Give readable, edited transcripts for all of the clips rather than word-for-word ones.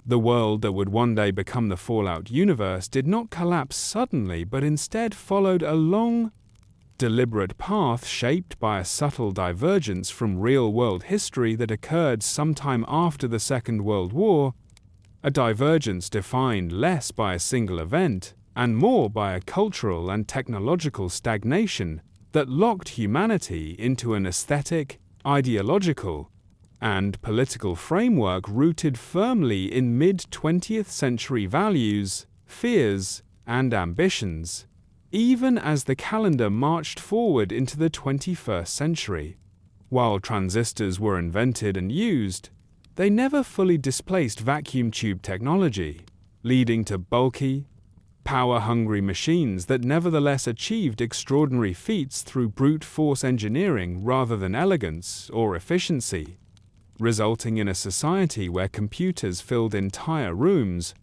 The world that would one day become the Fallout universe did not collapse suddenly, but instead followed a long, deliberate path shaped by a subtle divergence from real-world history that occurred sometime after the Second World War, a divergence defined less by a single event and more by a cultural and technological stagnation that locked humanity into an aesthetic, ideological, and political framework rooted firmly in mid-20th century values, fears, and ambitions, even as the calendar marched forward into the 21st century. While transistors were invented and used, they never fully displaced vacuum tube technology, leading to bulky, power-hungry machines that nevertheless achieved extraordinary feats through brute force engineering rather than elegance or efficiency, resulting in a society where computers filled entire rooms,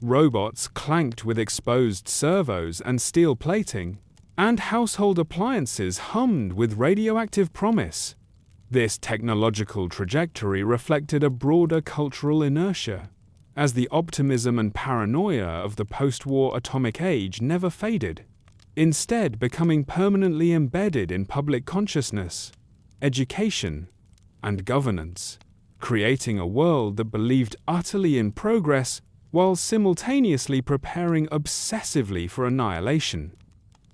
robots clanked with exposed servos and steel plating, and household appliances hummed with radioactive promise. This technological trajectory reflected a broader cultural inertia, as the optimism and paranoia of the post-war atomic age never faded, instead becoming permanently embedded in public consciousness, education, and governance, creating a world that believed utterly in progress while simultaneously preparing obsessively for annihilation.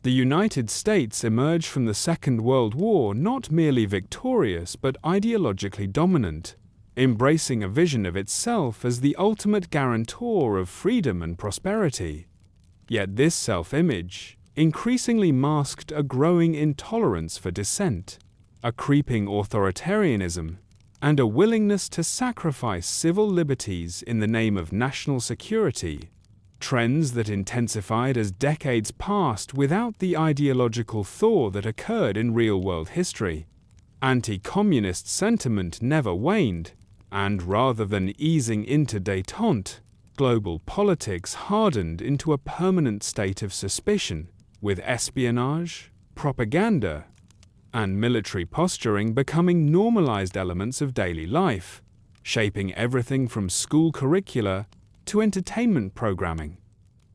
The United States emerged from the Second World War not merely victorious but ideologically dominant, embracing a vision of itself as the ultimate guarantor of freedom and prosperity. Yet this self-image increasingly masked a growing intolerance for dissent, a creeping authoritarianism, and a willingness to sacrifice civil liberties in the name of national security, trends that intensified as decades passed without the ideological thaw that occurred in real-world history. Anti-communist sentiment never waned, and rather than easing into détente, global politics hardened into a permanent state of suspicion, with espionage, propaganda, and military posturing becoming normalized elements of daily life, shaping everything from school curricula to entertainment programming.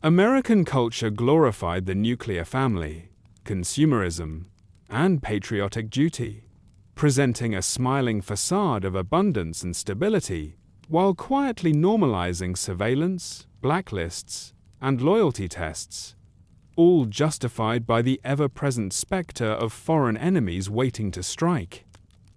American culture glorified the nuclear family, consumerism, and patriotic duty, presenting a smiling facade of abundance and stability, while quietly normalizing surveillance, blacklists, and loyalty tests, all justified by the ever-present specter of foreign enemies waiting to strike.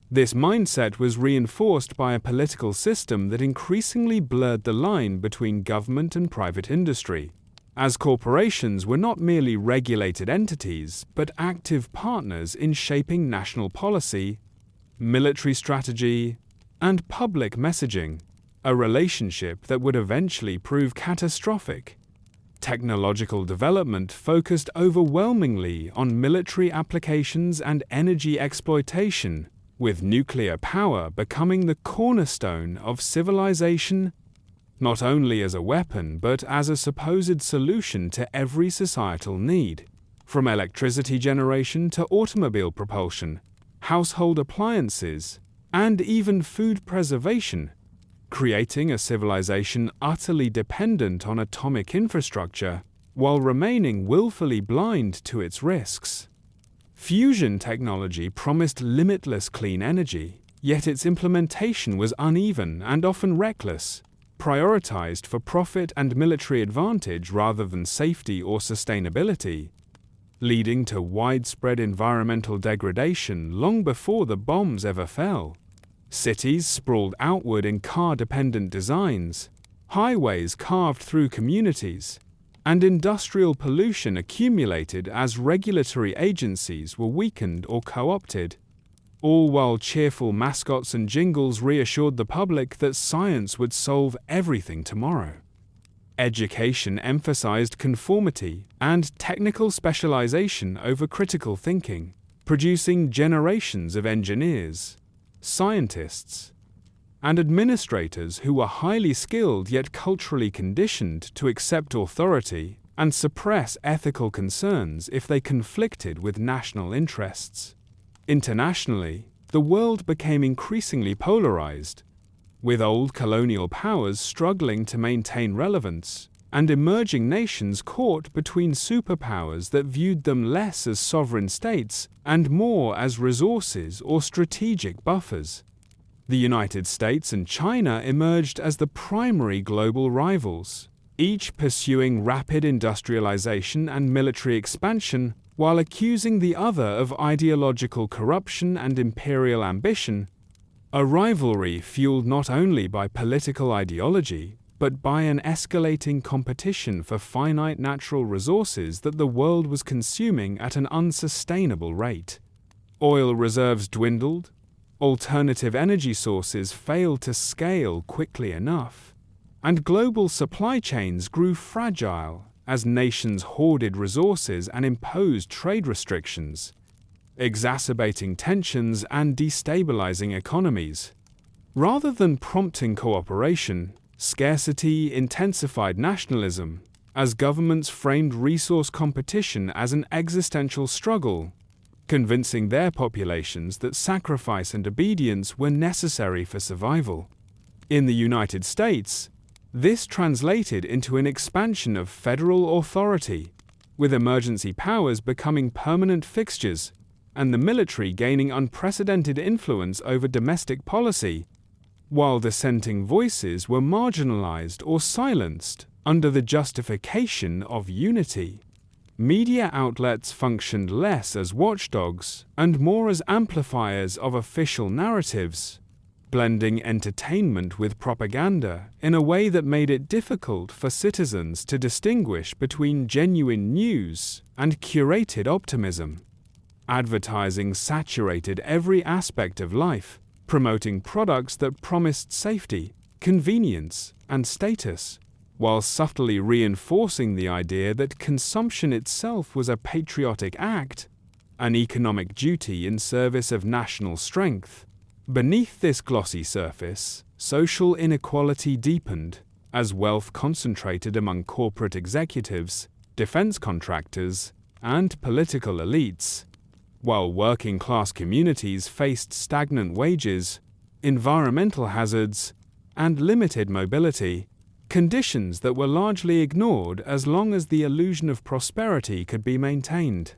This mindset was reinforced by a political system that increasingly blurred the line between government and private industry, as corporations were not merely regulated entities but active partners in shaping national policy, military strategy, and public messaging, a relationship that would eventually prove catastrophic. Technological development focused overwhelmingly on military applications and energy exploitation, with nuclear power becoming the cornerstone of civilization, not only as a weapon but as a supposed solution to every societal need, from electricity generation to automobile propulsion, household appliances, and even food preservation, creating a civilization utterly dependent on atomic infrastructure while remaining willfully blind to its risks. Fusion technology promised limitless clean energy, yet its implementation was uneven and often reckless, prioritized for profit and military advantage rather than safety or sustainability, leading to widespread environmental degradation long before the bombs ever fell. Cities sprawled outward in car-dependent designs, highways carved through communities, and industrial pollution accumulated as regulatory agencies were weakened or co-opted, all while cheerful mascots and jingles reassured the public that science would solve everything tomorrow. Education emphasized conformity and technical specialization over critical thinking, producing generations of engineers, scientists, and administrators who were highly skilled yet culturally conditioned to accept authority and suppress ethical concerns if they conflicted with national interests. Internationally, the world became increasingly polarized, with old colonial powers struggling to maintain relevance, and emerging nations caught between superpowers that viewed them less as sovereign states and more as resources or strategic buffers. The United States and China emerged as the primary global rivals, each pursuing rapid industrialization and military expansion while accusing the other of ideological corruption and imperial ambition, a rivalry fueled not only by political ideology, but by an escalating competition for finite natural resources that the world was consuming at an unsustainable rate. Oil reserves dwindled, alternative energy sources failed to scale quickly enough, and global supply chains grew fragile as nations hoarded resources and imposed trade restrictions, exacerbating tensions and destabilizing economies. Rather than prompting cooperation, scarcity intensified nationalism, as governments framed resource competition as an existential struggle, convincing their populations that sacrifice and obedience were necessary for survival. In the United States, this translated into an expansion of federal authority, with emergency powers becoming permanent fixtures and the military gaining unprecedented influence over domestic policy, while dissenting voices were marginalized or silenced under the justification of unity. Media outlets functioned less as watchdogs and more as amplifiers of official narratives, blending entertainment with propaganda in a way that made it difficult for citizens to distinguish between genuine news and curated optimism. Advertising saturated every aspect of life, promoting products that promised safety, convenience, and status, while subtly reinforcing the idea that consumption itself was a patriotic act, an economic duty in service of national strength. Beneath this glossy surface, social inequality deepened as wealth concentrated among corporate executives, defense contractors, and political elites, while working-class communities faced stagnant wages, environmental hazards, and limited mobility, conditions that were largely ignored as long as the illusion of prosperity could be maintained.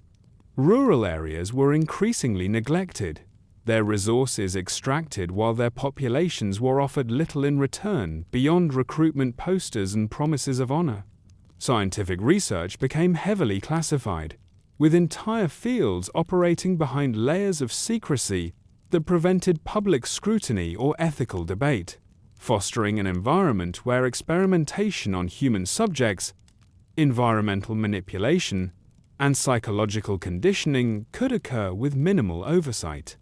Rural areas were increasingly neglected, their resources extracted while their populations were offered little in return beyond recruitment posters and promises of honor. Scientific research became heavily classified, with entire fields operating behind layers of secrecy that prevented public scrutiny or ethical debate, fostering an environment where experimentation on human subjects, environmental manipulation, and psychological conditioning could occur with minimal oversight.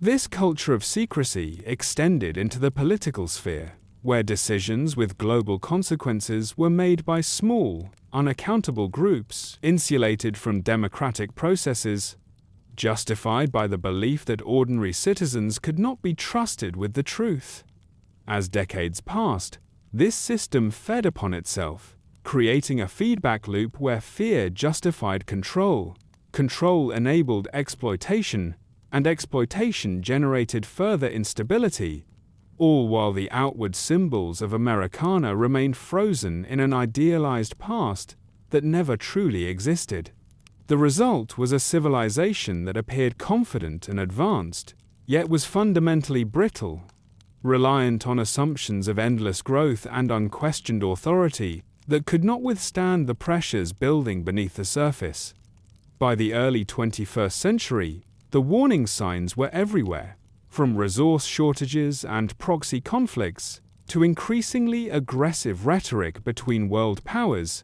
This culture of secrecy extended into the political sphere, where decisions with global consequences were made by small, unaccountable groups insulated from democratic processes, justified by the belief that ordinary citizens could not be trusted with the truth. As decades passed, this system fed upon itself, creating a feedback loop where fear justified control, control enabled exploitation, and exploitation generated further instability, all while the outward symbols of Americana remained frozen in an idealized past that never truly existed. The result was a civilization that appeared confident and advanced, yet was fundamentally brittle, reliant on assumptions of endless growth and unquestioned authority that could not withstand the pressures building beneath the surface. By the early 21st century, the warning signs were everywhere, from resource shortages and proxy conflicts to increasingly aggressive rhetoric between world powers.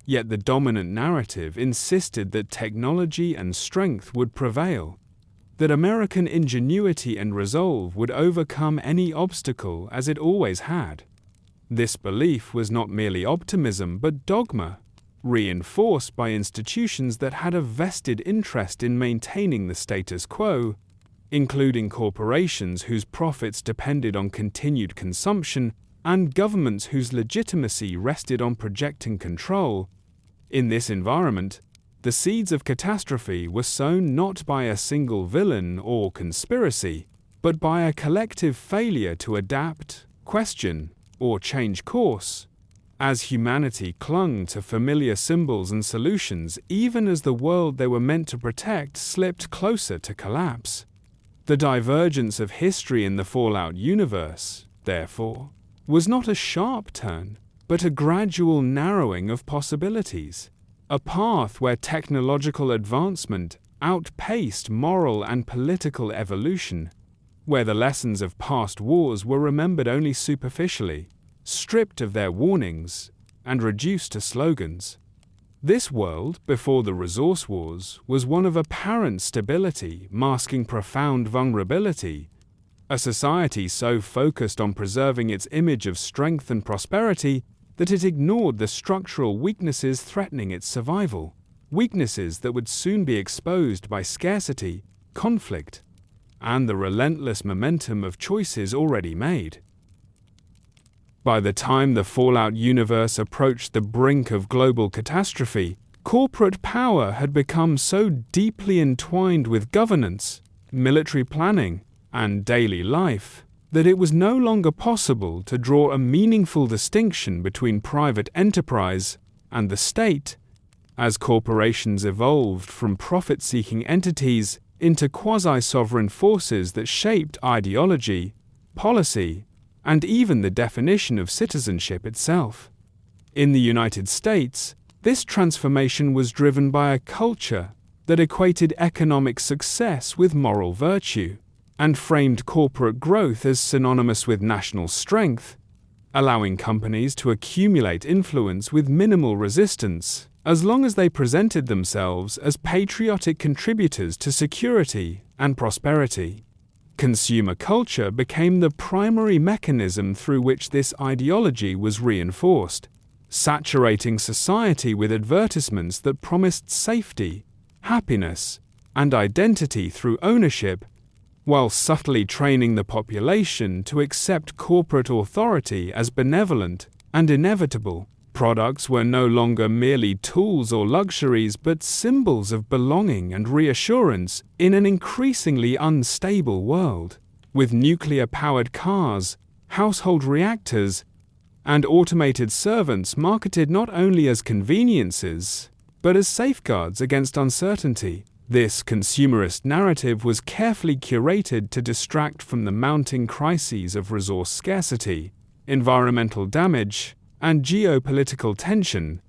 Yet the dominant narrative insisted that technology and strength would prevail, that American ingenuity and resolve would overcome any obstacle as it always had. This belief was not merely optimism but dogma, reinforced by institutions that had a vested interest in maintaining the status quo, including corporations whose profits depended on continued consumption and governments whose legitimacy rested on projecting control. In this environment, the seeds of catastrophe were sown not by a single villain or conspiracy, but by a collective failure to adapt, question or change course, as humanity clung to familiar symbols and solutions even as the world they were meant to protect slipped closer to collapse. The divergence of history in the Fallout universe, therefore, was not a sharp turn, but a gradual narrowing of possibilities, a path where technological advancement outpaced moral and political evolution, where the lessons of past wars were remembered only superficially, stripped of their warnings, and reduced to slogans. This world, before the resource wars, was one of apparent stability masking profound vulnerability, a society so focused on preserving its image of strength and prosperity that it ignored the structural weaknesses threatening its survival, weaknesses that would soon be exposed by scarcity, conflict, and the relentless momentum of choices already made. By the time the Fallout universe approached the brink of global catastrophe, corporate power had become so deeply entwined with governance, military planning, and daily life that it was no longer possible to draw a meaningful distinction between private enterprise and the state, as corporations evolved from profit-seeking entities into quasi-sovereign forces that shaped ideology, policy, and even the definition of citizenship itself. In the United States, this transformation was driven by a culture that equated economic success with moral virtue, and framed corporate growth as synonymous with national strength, allowing companies to accumulate influence with minimal resistance, as long as they presented themselves as patriotic contributors to security and prosperity. Consumer culture became the primary mechanism through which this ideology was reinforced, saturating society with advertisements that promised safety, happiness, and identity through ownership, while subtly training the population to accept corporate authority as benevolent and inevitable. Products were no longer merely tools or luxuries, but symbols of belonging and reassurance in an increasingly unstable world. With nuclear-powered cars, household reactors, and automated servants marketed not only as conveniences, but as safeguards against uncertainty. This consumerist narrative was carefully curated to distract from the mounting crises of resource scarcity, environmental damage, and geopolitical tension,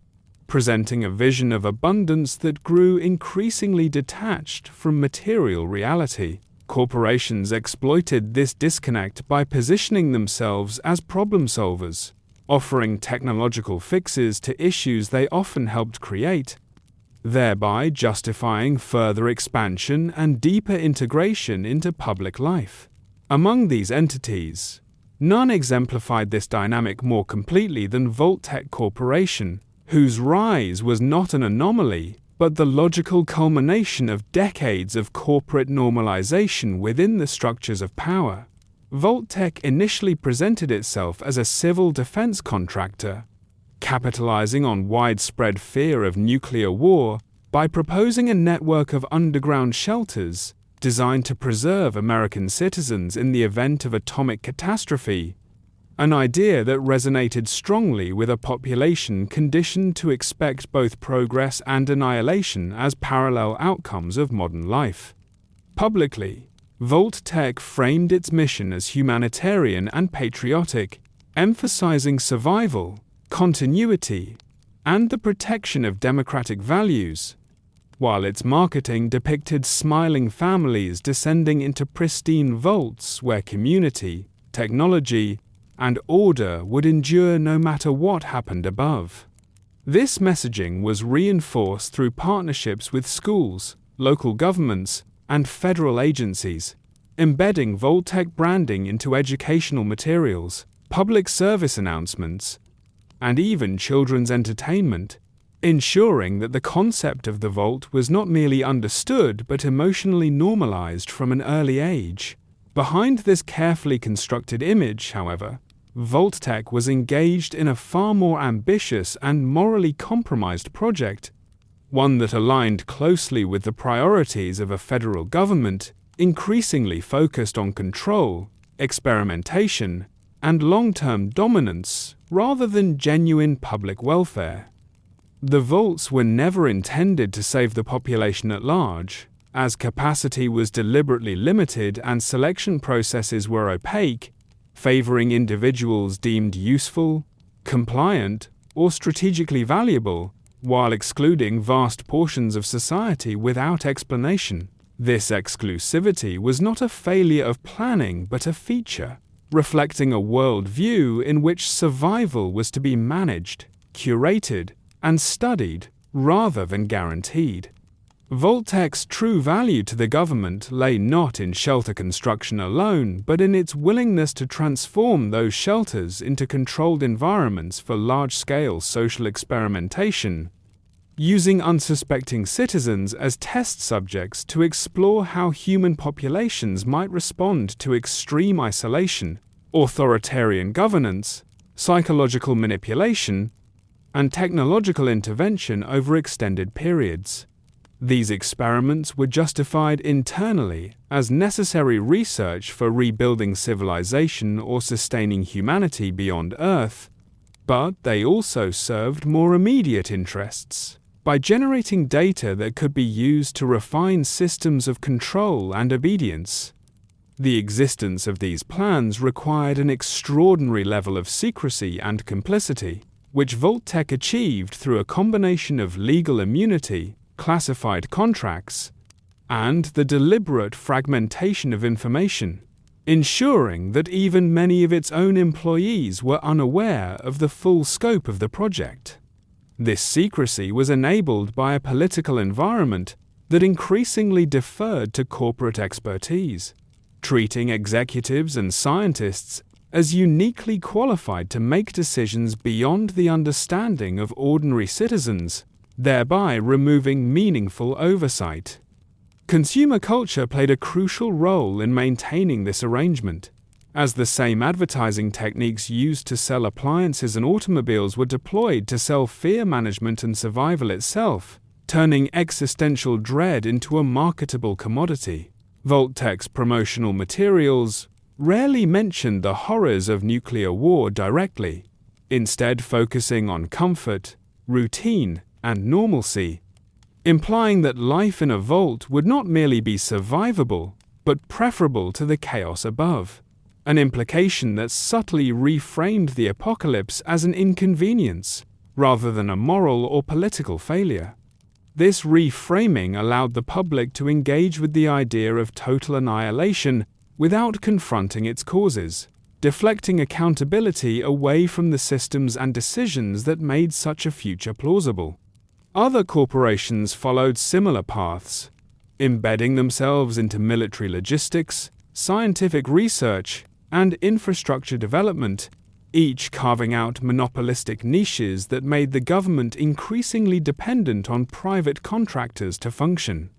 presenting a vision of abundance that grew increasingly detached from material reality. Corporations exploited this disconnect by positioning themselves as problem solvers, offering technological fixes to issues they often helped create, thereby justifying further expansion and deeper integration into public life. Among these entities, none exemplified this dynamic more completely than Vault-Tec Corporation, whose rise was not an anomaly, but the logical culmination of decades of corporate normalization within the structures of power. Vault-Tec initially presented itself as a civil defense contractor, capitalizing on widespread fear of nuclear war by proposing a network of underground shelters designed to preserve American citizens in the event of atomic catastrophe, an idea that resonated strongly with a population conditioned to expect both progress and annihilation as parallel outcomes of modern life. Publicly, Vault-Tec framed its mission as humanitarian and patriotic, emphasizing survival, continuity, and the protection of democratic values, while its marketing depicted smiling families descending into pristine vaults where community, technology, and order would endure no matter what happened above. This messaging was reinforced through partnerships with schools, local governments, and federal agencies, embedding Vault-Tec branding into educational materials, public service announcements, and even children's entertainment, ensuring that the concept of the Vault was not merely understood but emotionally normalized from an early age. Behind this carefully constructed image, however, Vault-Tec was engaged in a far more ambitious and morally compromised project, one that aligned closely with the priorities of a federal government increasingly focused on control, experimentation, and long-term dominance rather than genuine public welfare. The vaults were never intended to save the population at large, as capacity was deliberately limited and selection processes were opaque, favoring individuals deemed useful, compliant, or strategically valuable, while excluding vast portions of society without explanation. This exclusivity was not a failure of planning but a feature, reflecting a worldview in which survival was to be managed, curated, and studied rather than guaranteed. Vault-Tec's true value to the government lay not in shelter construction alone, but in its willingness to transform those shelters into controlled environments for large-scale social experimentation, using unsuspecting citizens as test subjects to explore how human populations might respond to extreme isolation, authoritarian governance, psychological manipulation, and technological intervention over extended periods. These experiments were justified internally as necessary research for rebuilding civilization or sustaining humanity beyond Earth, but they also served more immediate interests by generating data that could be used to refine systems of control and obedience. The existence of these plans required an extraordinary level of secrecy and complicity, which Vault-Tec achieved through a combination of legal immunity, classified contracts, and the deliberate fragmentation of information, ensuring that even many of its own employees were unaware of the full scope of the project. This secrecy was enabled by a political environment that increasingly deferred to corporate expertise, treating executives and scientists as uniquely qualified to make decisions beyond the understanding of ordinary citizens, thereby removing meaningful oversight. Consumer culture played a crucial role in maintaining this arrangement, as the same advertising techniques used to sell appliances and automobiles were deployed to sell fear management and survival itself, turning existential dread into a marketable commodity. Vault-Tec's promotional materials rarely mentioned the horrors of nuclear war directly, instead focusing on comfort, routine, and normalcy, implying that life in a vault would not merely be survivable, but preferable to the chaos above, an implication that subtly reframed the apocalypse as an inconvenience, rather than a moral or political failure. This reframing allowed the public to engage with the idea of total annihilation without confronting its causes, deflecting accountability away from the systems and decisions that made such a future plausible. Other corporations followed similar paths, embedding themselves into military logistics, scientific research, and infrastructure development, each carving out monopolistic niches that made the government increasingly dependent on private contractors to function.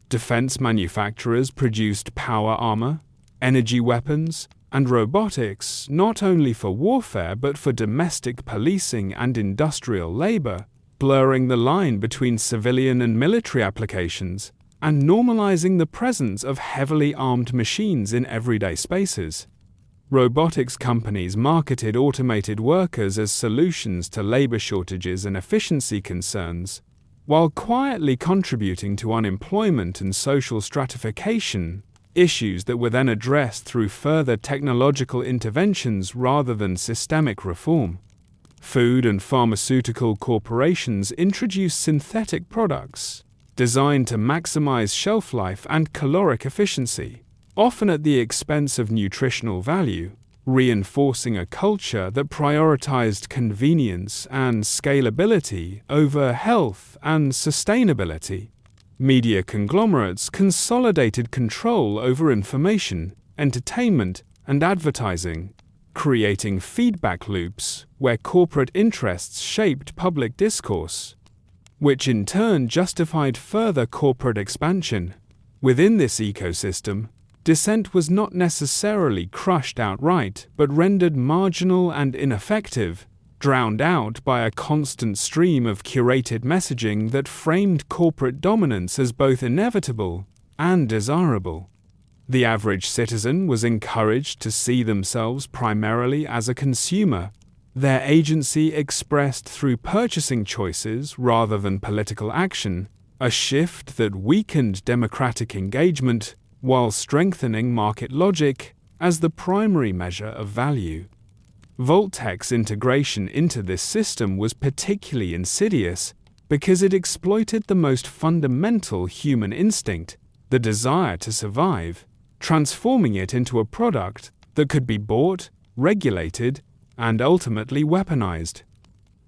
Defense manufacturers produced power armor, energy weapons, and robotics not only for warfare but for domestic policing and industrial labor, blurring the line between civilian and military applications, and normalizing the presence of heavily armed machines in everyday spaces. Robotics companies marketed automated workers as solutions to labor shortages and efficiency concerns, while quietly contributing to unemployment and social stratification, issues that were then addressed through further technological interventions rather than systemic reform. Food and pharmaceutical corporations introduced synthetic products designed to maximize shelf life and caloric efficiency, often at the expense of nutritional value, reinforcing a culture that prioritized convenience and scalability over health and sustainability. Media conglomerates consolidated control over information, entertainment, and advertising, creating feedback loops where corporate interests shaped public discourse, which in turn justified further corporate expansion. Within this ecosystem, dissent was not necessarily crushed outright, but rendered marginal and ineffective, drowned out by a constant stream of curated messaging that framed corporate dominance as both inevitable and desirable. The average citizen was encouraged to see themselves primarily as a consumer, their agency expressed through purchasing choices rather than political action, a shift that weakened democratic engagement while strengthening market logic as the primary measure of value. Vault-Tec's integration into this system was particularly insidious because it exploited the most fundamental human instinct, the desire to survive, transforming it into a product that could be bought, regulated, and ultimately weaponized.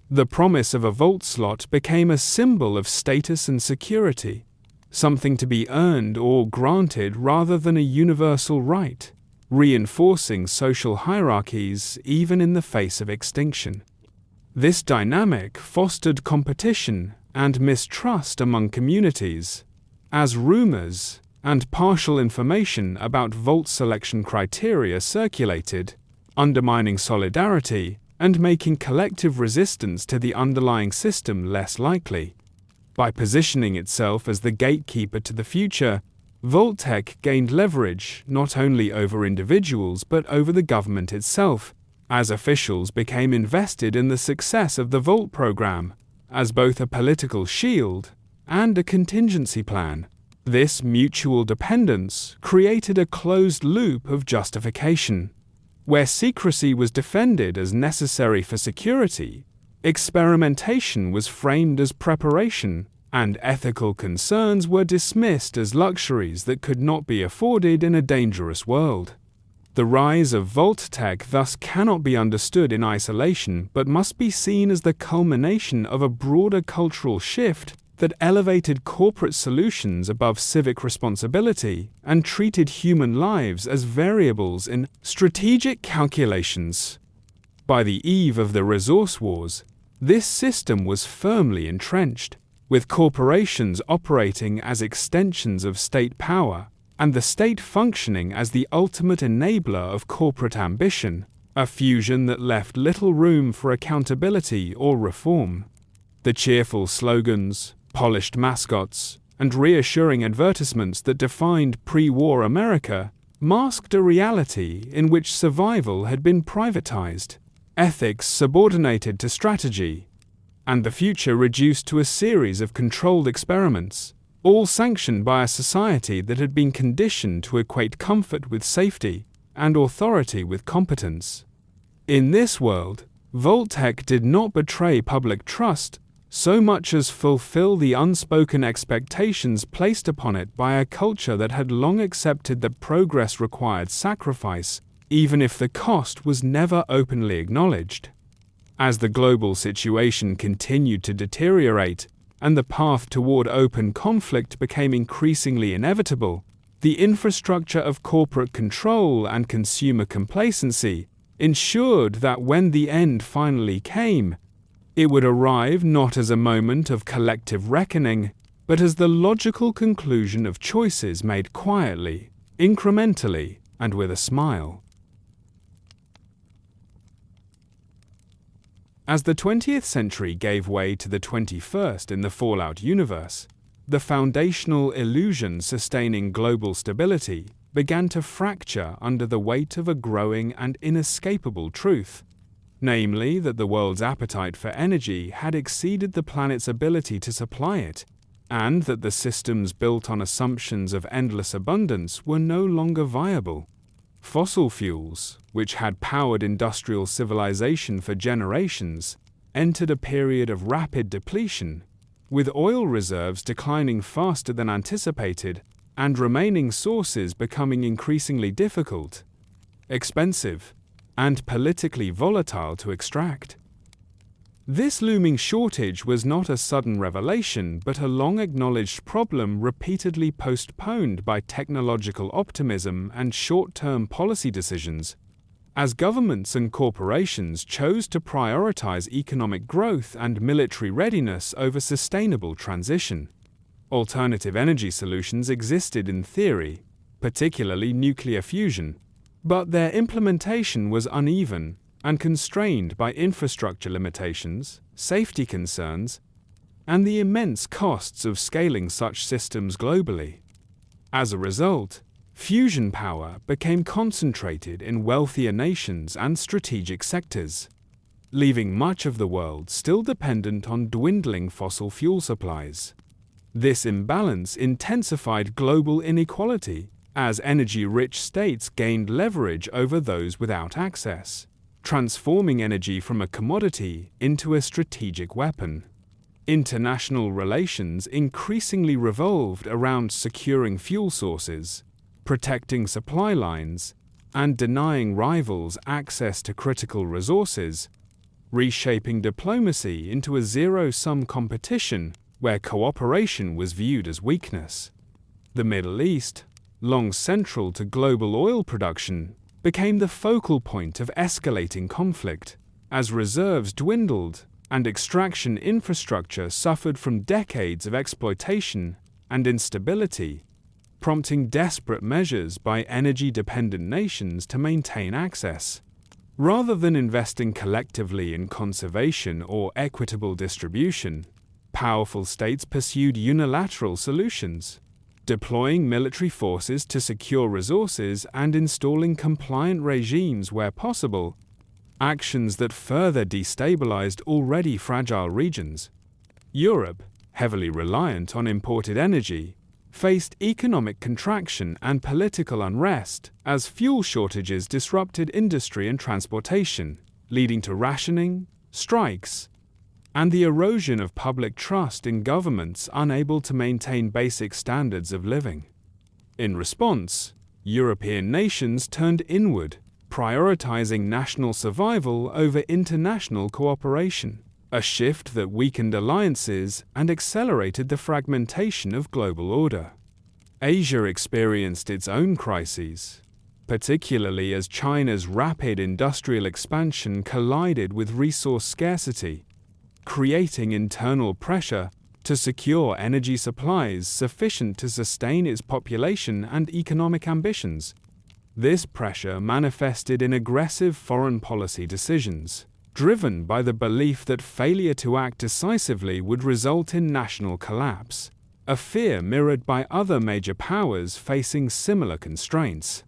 The promise of a vault slot became a symbol of status and security, something to be earned or granted rather than a universal right, reinforcing social hierarchies even in the face of extinction. This dynamic fostered competition and mistrust among communities, as rumors and partial information about vault selection criteria circulated, undermining solidarity and making collective resistance to the underlying system less likely. By positioning itself as the gatekeeper to the future, Vault-Tec gained leverage not only over individuals but over the government itself, as officials became invested in the success of the Vault program, as both a political shield and a contingency plan. This mutual dependence created a closed loop of justification. Where secrecy was defended as necessary for security, experimentation was framed as preparation, and ethical concerns were dismissed as luxuries that could not be afforded in a dangerous world. The rise of Vault-Tec thus cannot be understood in isolation but must be seen as the culmination of a broader cultural shift that elevated corporate solutions above civic responsibility and treated human lives as variables in strategic calculations. By the eve of the resource wars, this system was firmly entrenched, with corporations operating as extensions of state power and the state functioning as the ultimate enabler of corporate ambition, a fusion that left little room for accountability or reform. The cheerful slogans, polished mascots, and reassuring advertisements that defined pre-war America masked a reality in which survival had been privatized, ethics subordinated to strategy, and the future reduced to a series of controlled experiments, all sanctioned by a society that had been conditioned to equate comfort with safety and authority with competence. In this world, Vault-Tec did not betray public trust so much as fulfill the unspoken expectations placed upon it by a culture that had long accepted that progress required sacrifice, even if the cost was never openly acknowledged. As the global situation continued to deteriorate and the path toward open conflict became increasingly inevitable, the infrastructure of corporate control and consumer complacency ensured that when the end finally came, it would arrive not as a moment of collective reckoning, but as the logical conclusion of choices made quietly, incrementally, and with a smile. As the 20th century gave way to the 21st in the Fallout universe, the foundational illusion sustaining global stability began to fracture under the weight of a growing and inescapable truth, namely that the world's appetite for energy had exceeded the planet's ability to supply it, and that the systems built on assumptions of endless abundance were no longer viable. Fossil fuels, which had powered industrial civilization for generations, entered a period of rapid depletion, with oil reserves declining faster than anticipated and remaining sources becoming increasingly difficult, expensive, and politically volatile to extract. This looming shortage was not a sudden revelation, but a long-acknowledged problem repeatedly postponed by technological optimism and short-term policy decisions, as governments and corporations chose to prioritize economic growth and military readiness over sustainable transition. Alternative energy solutions existed in theory, particularly nuclear fusion, but their implementation was uneven and constrained by infrastructure limitations, safety concerns, and the immense costs of scaling such systems globally. As a result, Fusion power became concentrated in wealthier nations and strategic sectors, leaving much of the world still dependent on dwindling fossil fuel supplies. This imbalance intensified global inequality as energy-rich states gained leverage over those without access, transforming energy from a commodity into a strategic weapon. International relations increasingly revolved around securing fuel sources, protecting supply lines, and denying rivals access to critical resources, reshaping diplomacy into a zero-sum competition where cooperation was viewed as weakness. The Middle East, long central to global oil production, became the focal point of escalating conflict as reserves dwindled and extraction infrastructure suffered from decades of exploitation and instability, prompting desperate measures by energy-dependent nations to maintain access. Rather than investing collectively in conservation or equitable distribution, powerful states pursued unilateral solutions, deploying military forces to secure resources and installing compliant regimes where possible, actions that further destabilized already fragile regions. Europe, heavily reliant on imported energy, faced economic contraction and political unrest as fuel shortages disrupted industry and transportation, leading to rationing, strikes, and the erosion of public trust in governments unable to maintain basic standards of living. In response, European nations turned inward, prioritizing national survival over international cooperation, a shift that weakened alliances and accelerated the fragmentation of global order. Asia experienced its own crises, particularly as China's rapid industrial expansion collided with resource scarcity, creating internal pressure to secure energy supplies sufficient to sustain its population and economic ambitions. This pressure manifested in aggressive foreign policy decisions, driven by the belief that failure to act decisively would result in national collapse, a fear mirrored by other major powers facing similar constraints.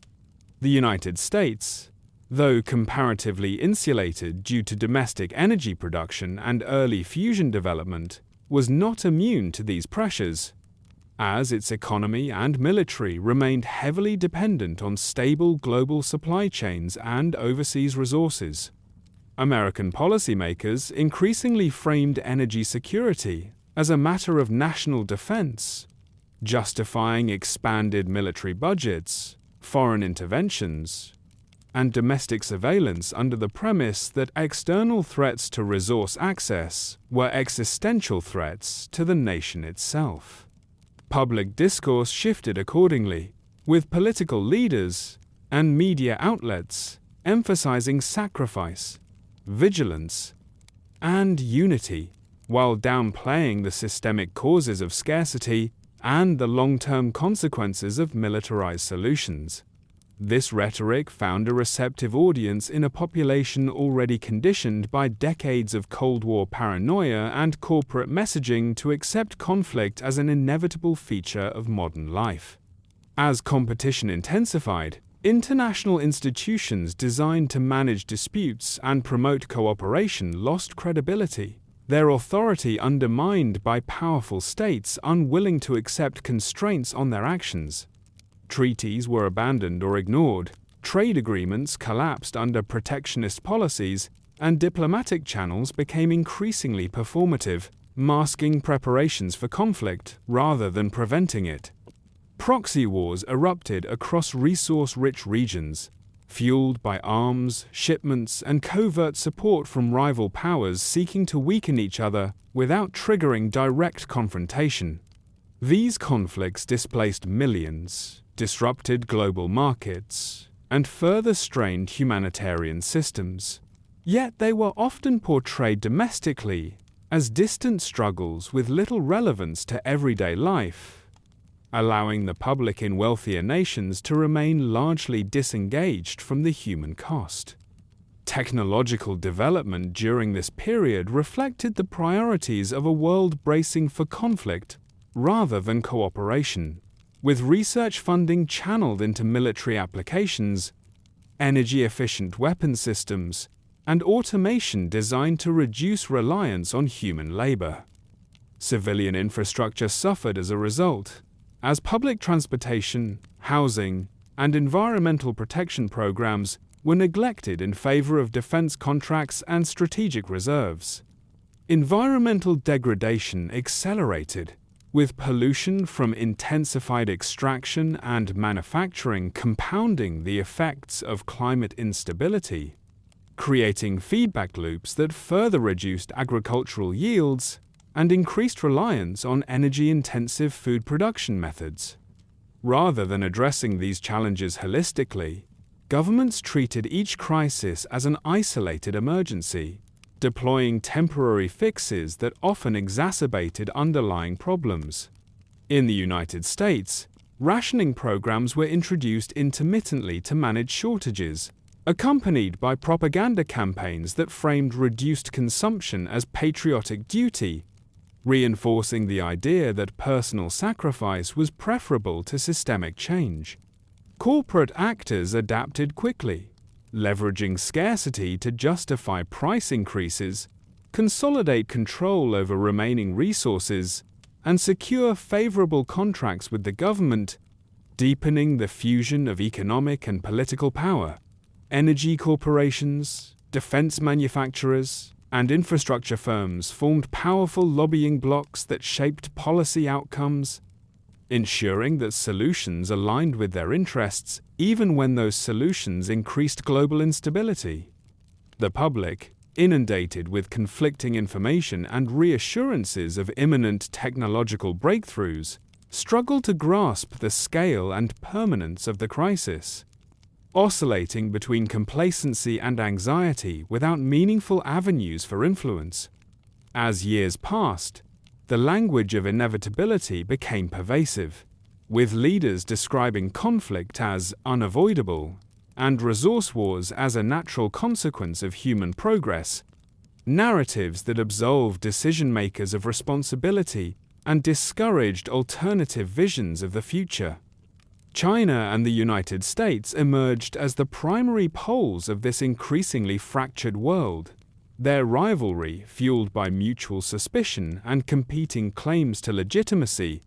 The United States, though comparatively insulated due to domestic energy production and early fusion development, was not immune to these pressures, as its economy and military remained heavily dependent on stable global supply chains and overseas resources. American policymakers increasingly framed energy security as a matter of national defense, justifying expanded military budgets, foreign interventions, and domestic surveillance under the premise that external threats to resource access were existential threats to the nation itself. Public discourse shifted accordingly, with political leaders and media outlets emphasizing sacrifice, vigilance, and unity, while downplaying the systemic causes of scarcity and the long-term consequences of militarized solutions. This rhetoric found a receptive audience in a population already conditioned by decades of Cold War paranoia and corporate messaging to accept conflict as an inevitable feature of modern life. As competition intensified, international institutions designed to manage disputes and promote cooperation lost credibility, their authority undermined by powerful states unwilling to accept constraints on their actions. Treaties were abandoned or ignored, trade agreements collapsed under protectionist policies, and diplomatic channels became increasingly performative, masking preparations for conflict rather than preventing it. Proxy wars erupted across resource-rich regions, fueled by arms, shipments, and covert support from rival powers seeking to weaken each other without triggering direct confrontation. These conflicts displaced millions, disrupted global markets, and further strained humanitarian systems. Yet they were often portrayed domestically as distant struggles with little relevance to everyday life, allowing the public in wealthier nations to remain largely disengaged from the human cost. Technological development during this period reflected the priorities of a world bracing for conflict rather than cooperation, with research funding channeled into military applications, energy-efficient weapon systems, and automation designed to reduce reliance on human labor. Civilian infrastructure suffered as a result, as public transportation, housing, and environmental protection programs were neglected in favor of defense contracts and strategic reserves. Environmental degradation accelerated, with pollution from intensified extraction and manufacturing compounding the effects of climate instability, creating feedback loops that further reduced agricultural yields and increased reliance on energy-intensive food production methods. Rather than addressing these challenges holistically, governments treated each crisis as an isolated emergency, deploying temporary fixes that often exacerbated underlying problems. In the United States, rationing programs were introduced intermittently to manage shortages, accompanied by propaganda campaigns that framed reduced consumption as patriotic duty, reinforcing the idea that personal sacrifice was preferable to systemic change. Corporate actors adapted quickly, leveraging scarcity to justify price increases, consolidate control over remaining resources, and secure favorable contracts with the government, deepening the fusion of economic and political power. Energy corporations, defense manufacturers, and infrastructure firms formed powerful lobbying blocs that shaped policy outcomes, ensuring that solutions aligned with their interests even when those solutions increased global instability. The public, inundated with conflicting information and reassurances of imminent technological breakthroughs, struggled to grasp the scale and permanence of the crisis, oscillating between complacency and anxiety without meaningful avenues for influence. As years passed, the language of inevitability became pervasive, with leaders describing conflict as unavoidable and resource wars as a natural consequence of human progress, narratives that absolved decision-makers of responsibility and discouraged alternative visions of the future. China and the United States emerged as the primary poles of this increasingly fractured world, their rivalry fueled by mutual suspicion and competing claims to legitimacy,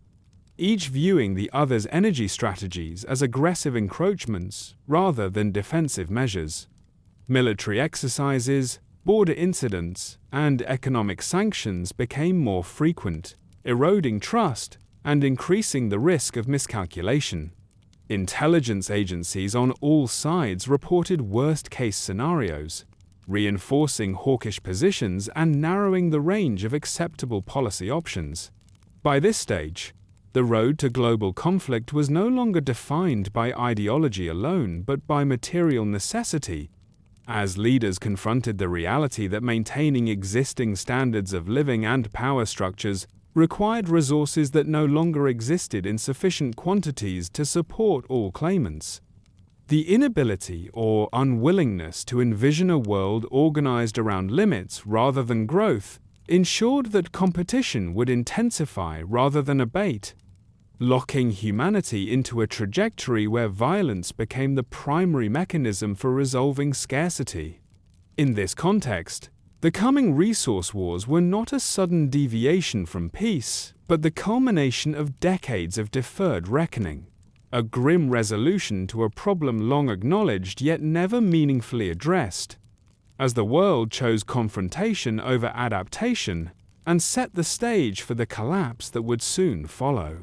each viewing the other's energy strategies as aggressive encroachments rather than defensive measures. Military exercises, border incidents, and economic sanctions became more frequent, eroding trust and increasing the risk of miscalculation. Intelligence agencies on all sides reported worst-case scenarios, reinforcing hawkish positions and narrowing the range of acceptable policy options. By this stage, the road to global conflict was no longer defined by ideology alone but by material necessity, as leaders confronted the reality that maintaining existing standards of living and power structures required resources that no longer existed in sufficient quantities to support all claimants. The inability or unwillingness to envision a world organized around limits rather than growth ensured that competition would intensify rather than abate, locking humanity into a trajectory where violence became the primary mechanism for resolving scarcity. In this context, the coming resource wars were not a sudden deviation from peace, but the culmination of decades of deferred reckoning, a grim resolution to a problem long acknowledged yet never meaningfully addressed, as the world chose confrontation over adaptation and set the stage for the collapse that would soon follow.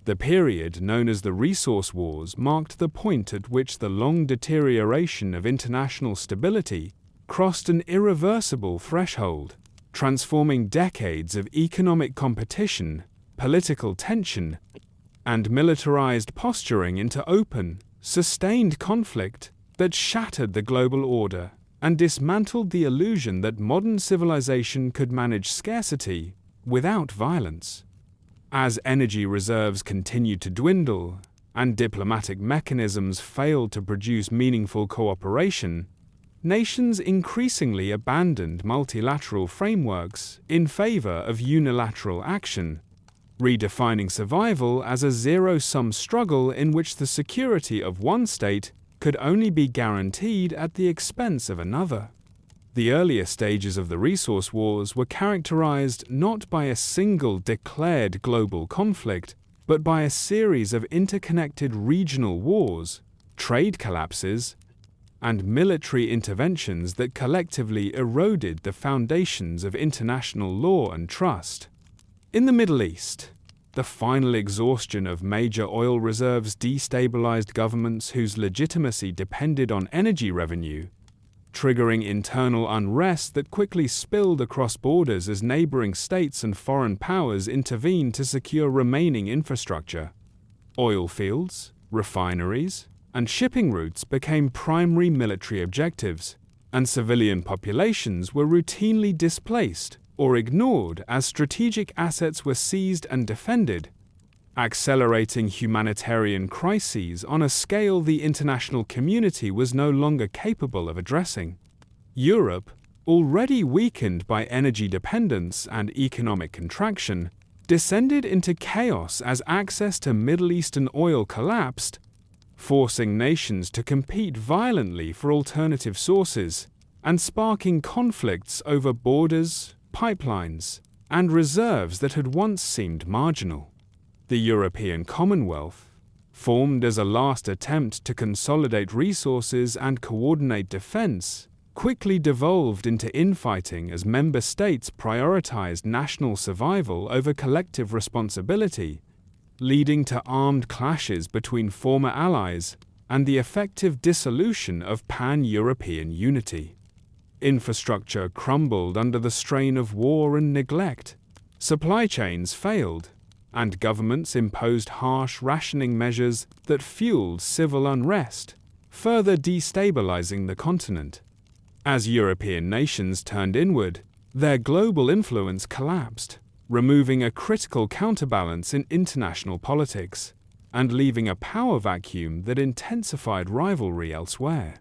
The period known as the Resource Wars marked the point at which the long deterioration of international stability crossed an irreversible threshold, transforming decades of economic competition, political tension, and militarized posturing into open, sustained conflict that shattered the global order and dismantled the illusion that modern civilization could manage scarcity without violence. As energy reserves continued to dwindle and diplomatic mechanisms failed to produce meaningful cooperation, nations increasingly abandoned multilateral frameworks in favor of unilateral action, redefining survival as a zero-sum struggle in which the security of one state could only be guaranteed at the expense of another. The earlier stages of the resource wars were characterized not by a single declared global conflict, but by a series of interconnected regional wars, trade collapses, and military interventions that collectively eroded the foundations of international law and trust. In the Middle East, the final exhaustion of major oil reserves destabilized governments whose legitimacy depended on energy revenue, triggering internal unrest that quickly spilled across borders as neighboring states and foreign powers intervened to secure remaining infrastructure. Oil fields, refineries, and shipping routes became primary military objectives, and civilian populations were routinely displaced or ignored as strategic assets were seized and defended, accelerating humanitarian crises on a scale the international community was no longer capable of addressing. Europe, already weakened by energy dependence and economic contraction, descended into chaos as access to Middle Eastern oil collapsed, forcing nations to compete violently for alternative sources and sparking conflicts over borders, pipelines, and reserves that had once seemed marginal. The European Commonwealth, formed as a last attempt to consolidate resources and coordinate defense, quickly devolved into infighting as member states prioritized national survival over collective responsibility, leading to armed clashes between former allies and the effective dissolution of pan-European unity. Infrastructure crumbled under the strain of war and neglect, supply chains failed, and governments imposed harsh rationing measures that fueled civil unrest, further destabilizing the continent. As European nations turned inward, their global influence collapsed, removing a critical counterbalance in international politics, and leaving a power vacuum that intensified rivalry elsewhere.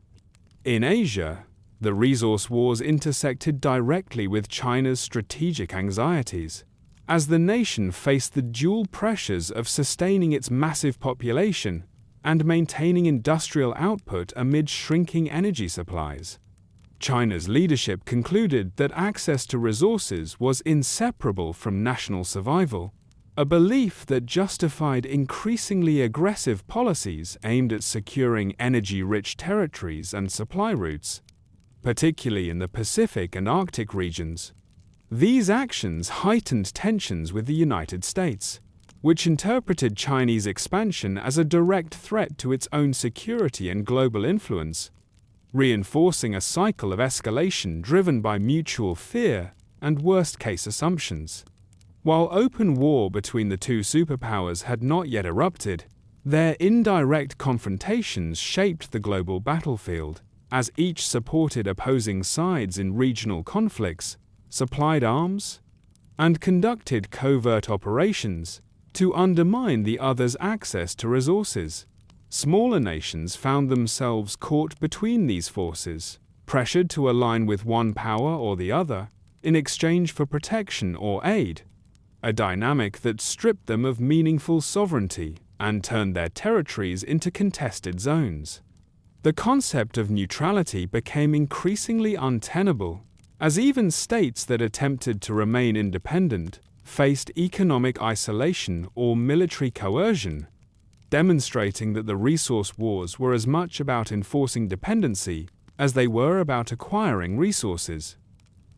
In Asia, the resource wars intersected directly with China's strategic anxieties, as the nation faced the dual pressures of sustaining its massive population and maintaining industrial output amid shrinking energy supplies. China's leadership concluded that access to resources was inseparable from national survival, a belief that justified increasingly aggressive policies aimed at securing energy-rich territories and supply routes, particularly in the Pacific and Arctic regions. These actions heightened tensions with the United States, which interpreted Chinese expansion as a direct threat to its own security and global influence, reinforcing a cycle of escalation driven by mutual fear and worst-case assumptions. While open war between the two superpowers had not yet erupted, their indirect confrontations shaped the global battlefield, as each supported opposing sides in regional conflicts, supplied arms, and conducted covert operations to undermine the other's access to resources. Smaller nations found themselves caught between these forces, pressured to align with one power or the other in exchange for protection or aid, a dynamic that stripped them of meaningful sovereignty and turned their territories into contested zones. The concept of neutrality became increasingly untenable, as even states that attempted to remain independent faced economic isolation or military coercion, demonstrating that the resource wars were as much about enforcing dependency as they were about acquiring resources.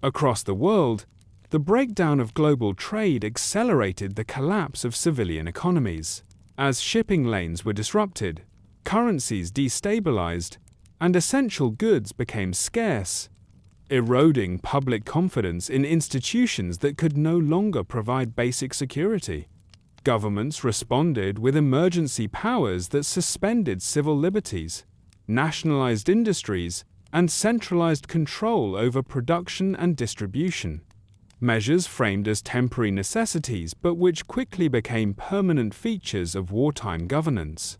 Across the world, the breakdown of global trade accelerated the collapse of civilian economies, as shipping lanes were disrupted, currencies destabilized, and essential goods became scarce, eroding public confidence in institutions that could no longer provide basic security. Governments responded with emergency powers that suspended civil liberties, nationalized industries, and centralized control over production and distribution. Measures framed as temporary necessities but which quickly became permanent features of wartime governance.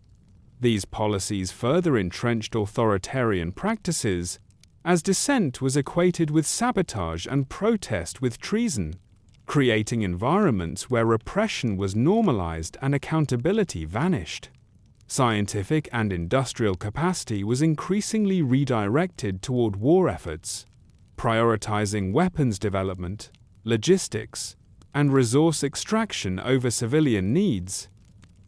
These policies further entrenched authoritarian practices, as dissent was equated with sabotage and protest with treason, creating environments where repression was normalized and accountability vanished. Scientific and industrial capacity was increasingly redirected toward war efforts, prioritizing weapons development, logistics, and resource extraction over civilian needs,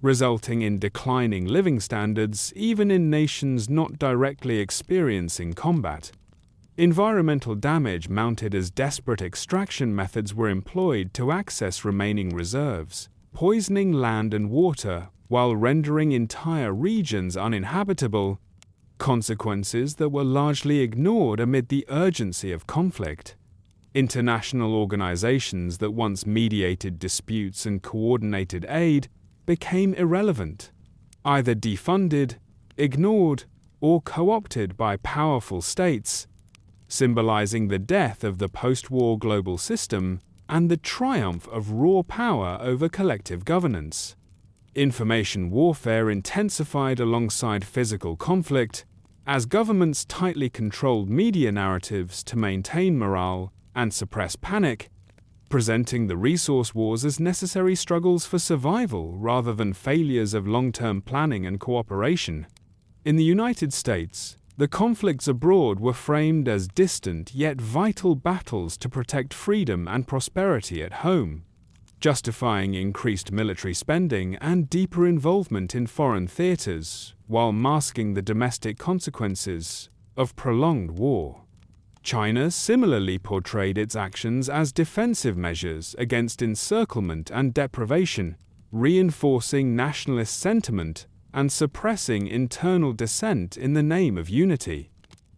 resulting in declining living standards even in nations not directly experiencing combat. Environmental damage mounted as desperate extraction methods were employed to access remaining reserves, poisoning land and water while rendering entire regions uninhabitable, consequences that were largely ignored amid the urgency of conflict. International organizations that once mediated disputes and coordinated aid became irrelevant, either defunded, ignored, or co-opted by powerful states, symbolizing the death of the post-war global system and the triumph of raw power over collective governance. Information warfare intensified alongside physical conflict, as governments tightly controlled media narratives to maintain morale and suppress panic, presenting the resource wars as necessary struggles for survival rather than failures of long-term planning and cooperation. In the United States, the conflicts abroad were framed as distant yet vital battles to protect freedom and prosperity at home, justifying increased military spending and deeper involvement in foreign theaters, while masking the domestic consequences of prolonged war. China similarly portrayed its actions as defensive measures against encirclement and deprivation, reinforcing nationalist sentiment and suppressing internal dissent in the name of unity.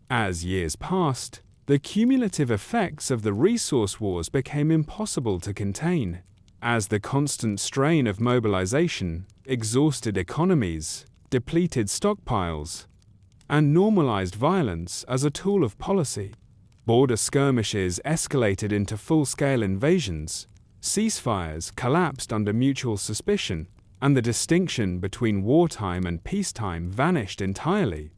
As years passed, the cumulative effects of the resource wars became impossible to contain, as the constant strain of mobilization exhausted economies, depleted stockpiles, and normalized violence as a tool of policy. Border skirmishes escalated into full-scale invasions, ceasefires collapsed under mutual suspicion, and the distinction between wartime and peacetime vanished entirely,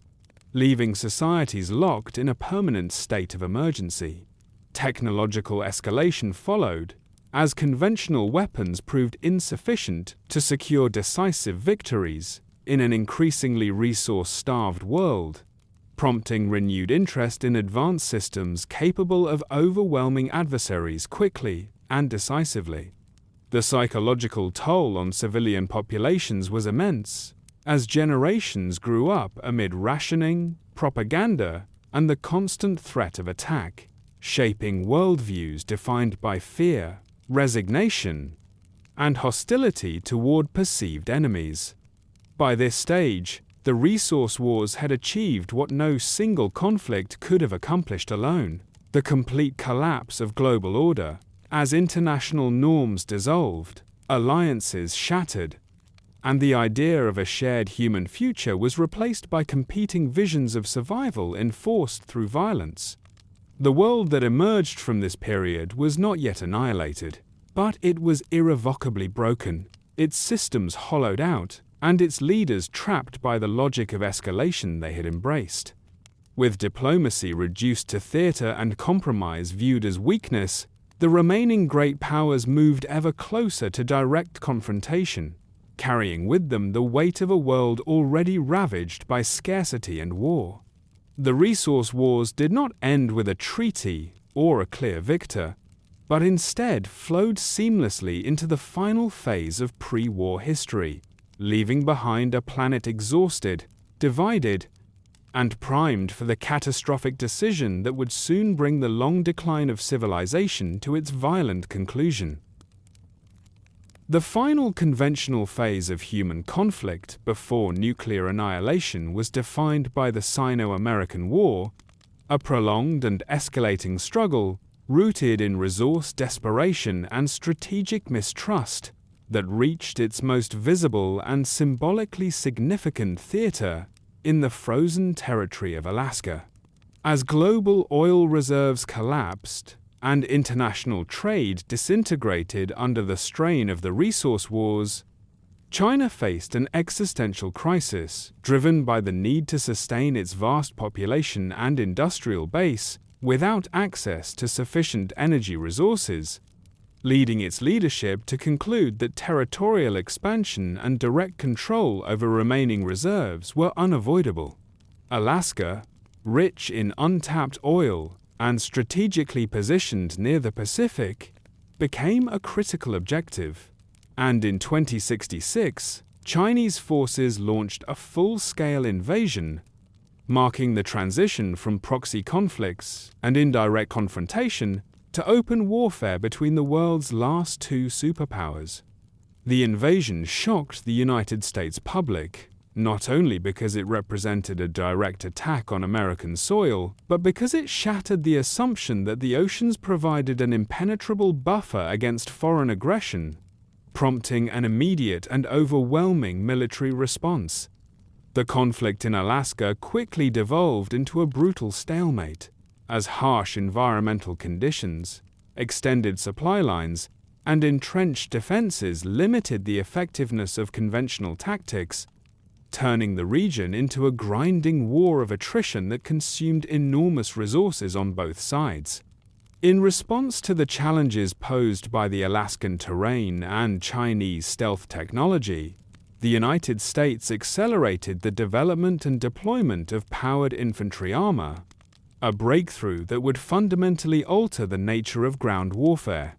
leaving societies locked in a permanent state of emergency. Technological escalation followed, as conventional weapons proved insufficient to secure decisive victories in an increasingly resource-starved world, prompting renewed interest in advanced systems capable of overwhelming adversaries quickly and decisively. The psychological toll on civilian populations was immense, as generations grew up amid rationing, propaganda, and the constant threat of attack, shaping worldviews defined by fear, resignation, and hostility toward perceived enemies. By this stage, the resource wars had achieved what no single conflict could have accomplished alone: the complete collapse of global order, as international norms dissolved, alliances shattered, and the idea of a shared human future was replaced by competing visions of survival enforced through violence. The world that emerged from this period was not yet annihilated, but it was irrevocably broken, its systems hollowed out, and its leaders trapped by the logic of escalation they had embraced. With diplomacy reduced to theater and compromise viewed as weakness, the remaining great powers moved ever closer to direct confrontation, carrying with them the weight of a world already ravaged by scarcity and war. The resource wars did not end with a treaty or a clear victor, but instead flowed seamlessly into the final phase of pre-war history, leaving behind a planet exhausted, divided, and primed for the catastrophic decision that would soon bring the long decline of civilization to its violent conclusion. The final conventional phase of human conflict before nuclear annihilation was defined by the Sino-American War, a prolonged and escalating struggle rooted in resource desperation and strategic mistrust that reached its most visible and symbolically significant theater in the frozen territory of Alaska. As global oil reserves collapsed and international trade disintegrated under the strain of the resource wars, China faced an existential crisis driven by the need to sustain its vast population and industrial base without access to sufficient energy resources, leading its leadership to conclude that territorial expansion and direct control over remaining reserves were unavoidable. Alaska, rich in untapped oil and strategically positioned near the Pacific, became a critical objective, and in 2066, Chinese forces launched a full-scale invasion, marking the transition from proxy conflicts and indirect confrontation to open warfare between the world's last two superpowers. The invasion shocked the United States public, not only because it represented a direct attack on American soil, but because it shattered the assumption that the oceans provided an impenetrable buffer against foreign aggression, prompting an immediate and overwhelming military response. The conflict in Alaska quickly devolved into a brutal stalemate, as harsh environmental conditions, extended supply lines, and entrenched defenses limited the effectiveness of conventional tactics, turning the region into a grinding war of attrition that consumed enormous resources on both sides. In response to the challenges posed by the Alaskan terrain and Chinese stealth technology, the United States accelerated the development and deployment of powered infantry armor, a breakthrough that would fundamentally alter the nature of ground warfare.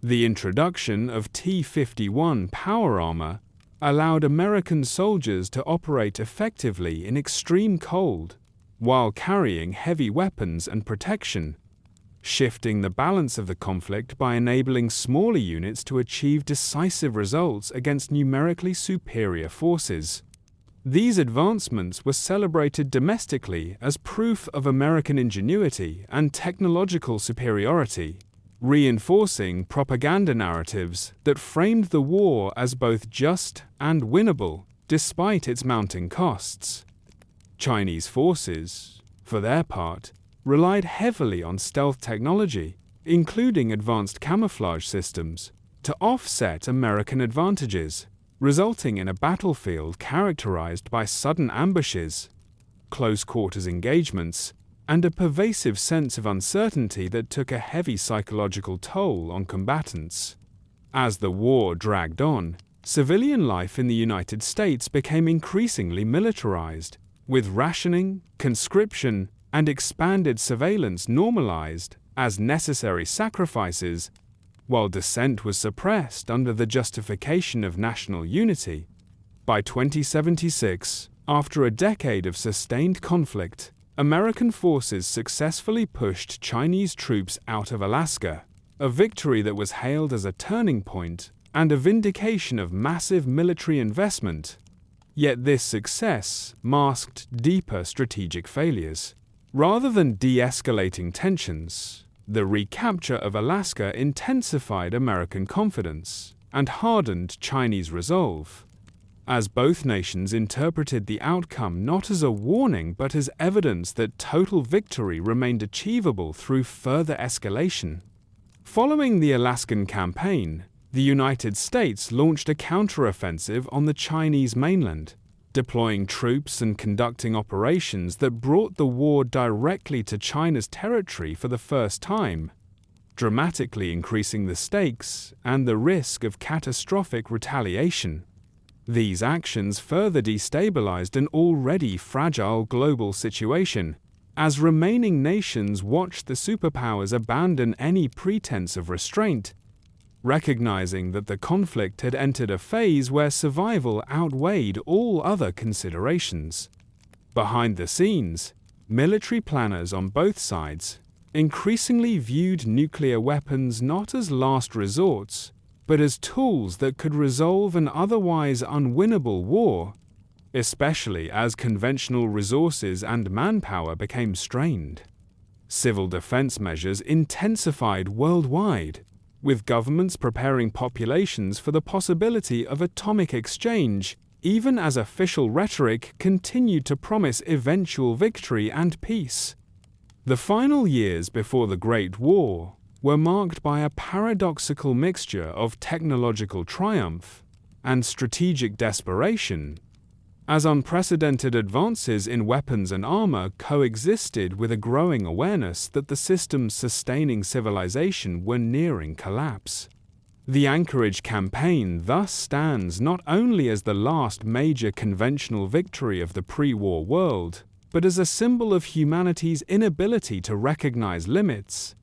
The introduction of T-51 power armor allowed American soldiers to operate effectively in extreme cold while carrying heavy weapons and protection, shifting the balance of the conflict by enabling smaller units to achieve decisive results against numerically superior forces. These advancements were celebrated domestically as proof of American ingenuity and technological superiority, reinforcing propaganda narratives that framed the war as both just and winnable, despite its mounting costs. Chinese forces, for their part, relied heavily on stealth technology, including advanced camouflage systems, to offset American advantages, resulting in a battlefield characterized by sudden ambushes, close-quarters engagements, and a pervasive sense of uncertainty that took a heavy psychological toll on combatants. As the war dragged on, civilian life in the United States became increasingly militarized, with rationing, conscription, and expanded surveillance normalized as necessary sacrifices, while dissent was suppressed under the justification of national unity. By 2076, after a decade of sustained conflict, American forces successfully pushed Chinese troops out of Alaska, a victory that was hailed as a turning point and a vindication of massive military investment. Yet this success masked deeper strategic failures. Rather than de-escalating tensions, the recapture of Alaska intensified American confidence and hardened Chinese resolve, as both nations interpreted the outcome not as a warning but as evidence that total victory remained achievable through further escalation. Following the Alaskan campaign, the United States launched a counteroffensive on the Chinese mainland, deploying troops and conducting operations that brought the war directly to China's territory for the first time, dramatically increasing the stakes and the risk of catastrophic retaliation. These actions further destabilized an already fragile global situation, as remaining nations watched the superpowers abandon any pretense of restraint, recognizing that the conflict had entered a phase where survival outweighed all other considerations. Behind the scenes, military planners on both sides increasingly viewed nuclear weapons not as last resorts, but as tools that could resolve an otherwise unwinnable war, especially as conventional resources and manpower became strained. Civil defense measures intensified worldwide, with governments preparing populations for the possibility of atomic exchange, even as official rhetoric continued to promise eventual victory and peace. The final years before the Great War were marked by a paradoxical mixture of technological triumph and strategic desperation, as unprecedented advances in weapons and armor coexisted with a growing awareness that the systems sustaining civilization were nearing collapse. The Anchorage Campaign thus stands not only as the last major conventional victory of the pre-war world, but as a symbol of humanity's inability to recognize limits,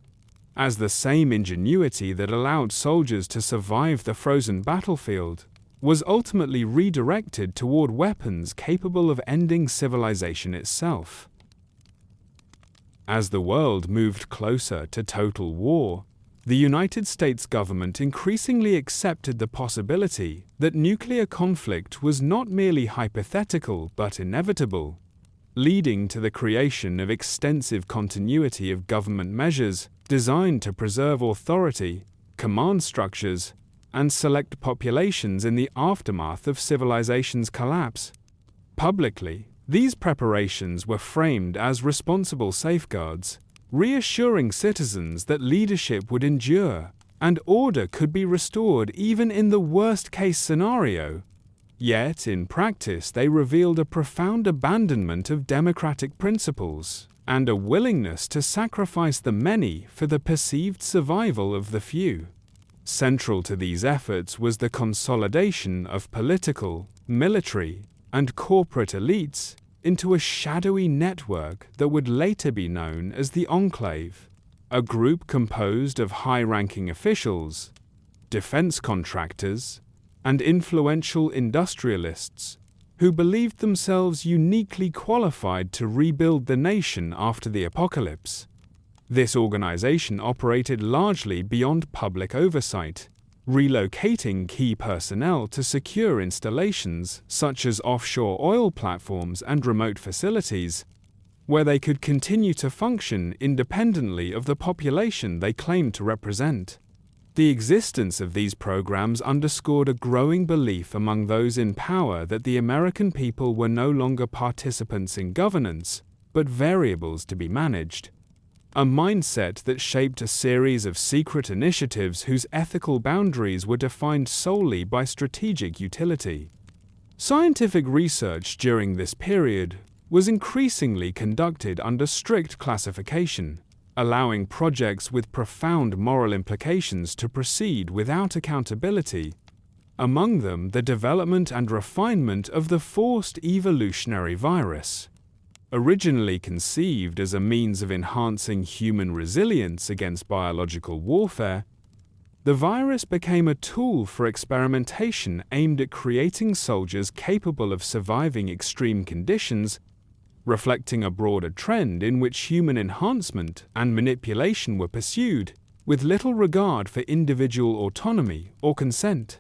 as the same ingenuity that allowed soldiers to survive the frozen battlefield was ultimately redirected toward weapons capable of ending civilization itself. As the world moved closer to total war, the United States government increasingly accepted the possibility that nuclear conflict was not merely hypothetical but inevitable, leading to the creation of extensive continuity of government measures designed to preserve authority, command structures, and select populations in the aftermath of civilization's collapse. Publicly, these preparations were framed as responsible safeguards, reassuring citizens that leadership would endure and order could be restored even in the worst-case scenario. Yet, in practice, they revealed a profound abandonment of democratic principles and a willingness to sacrifice the many for the perceived survival of the few. Central to these efforts was the consolidation of political, military, and corporate elites into a shadowy network that would later be known as the Enclave, a group composed of high-ranking officials, defense contractors, and influential industrialists who believed themselves uniquely qualified to rebuild the nation after the apocalypse. This organization operated largely beyond public oversight, relocating key personnel to secure installations such as offshore oil platforms and remote facilities, where they could continue to function independently of the population they claimed to represent. The existence of these programs underscored a growing belief among those in power that the American people were no longer participants in governance, but variables to be managed. A mindset that shaped a series of secret initiatives whose ethical boundaries were defined solely by strategic utility. Scientific research during this period was increasingly conducted under strict classification, allowing projects with profound moral implications to proceed without accountability, among them the development and refinement of the forced evolutionary virus. Originally conceived as a means of enhancing human resilience against biological warfare, the virus became a tool for experimentation aimed at creating soldiers capable of surviving extreme conditions, reflecting a broader trend in which human enhancement and manipulation were pursued, with little regard for individual autonomy or consent.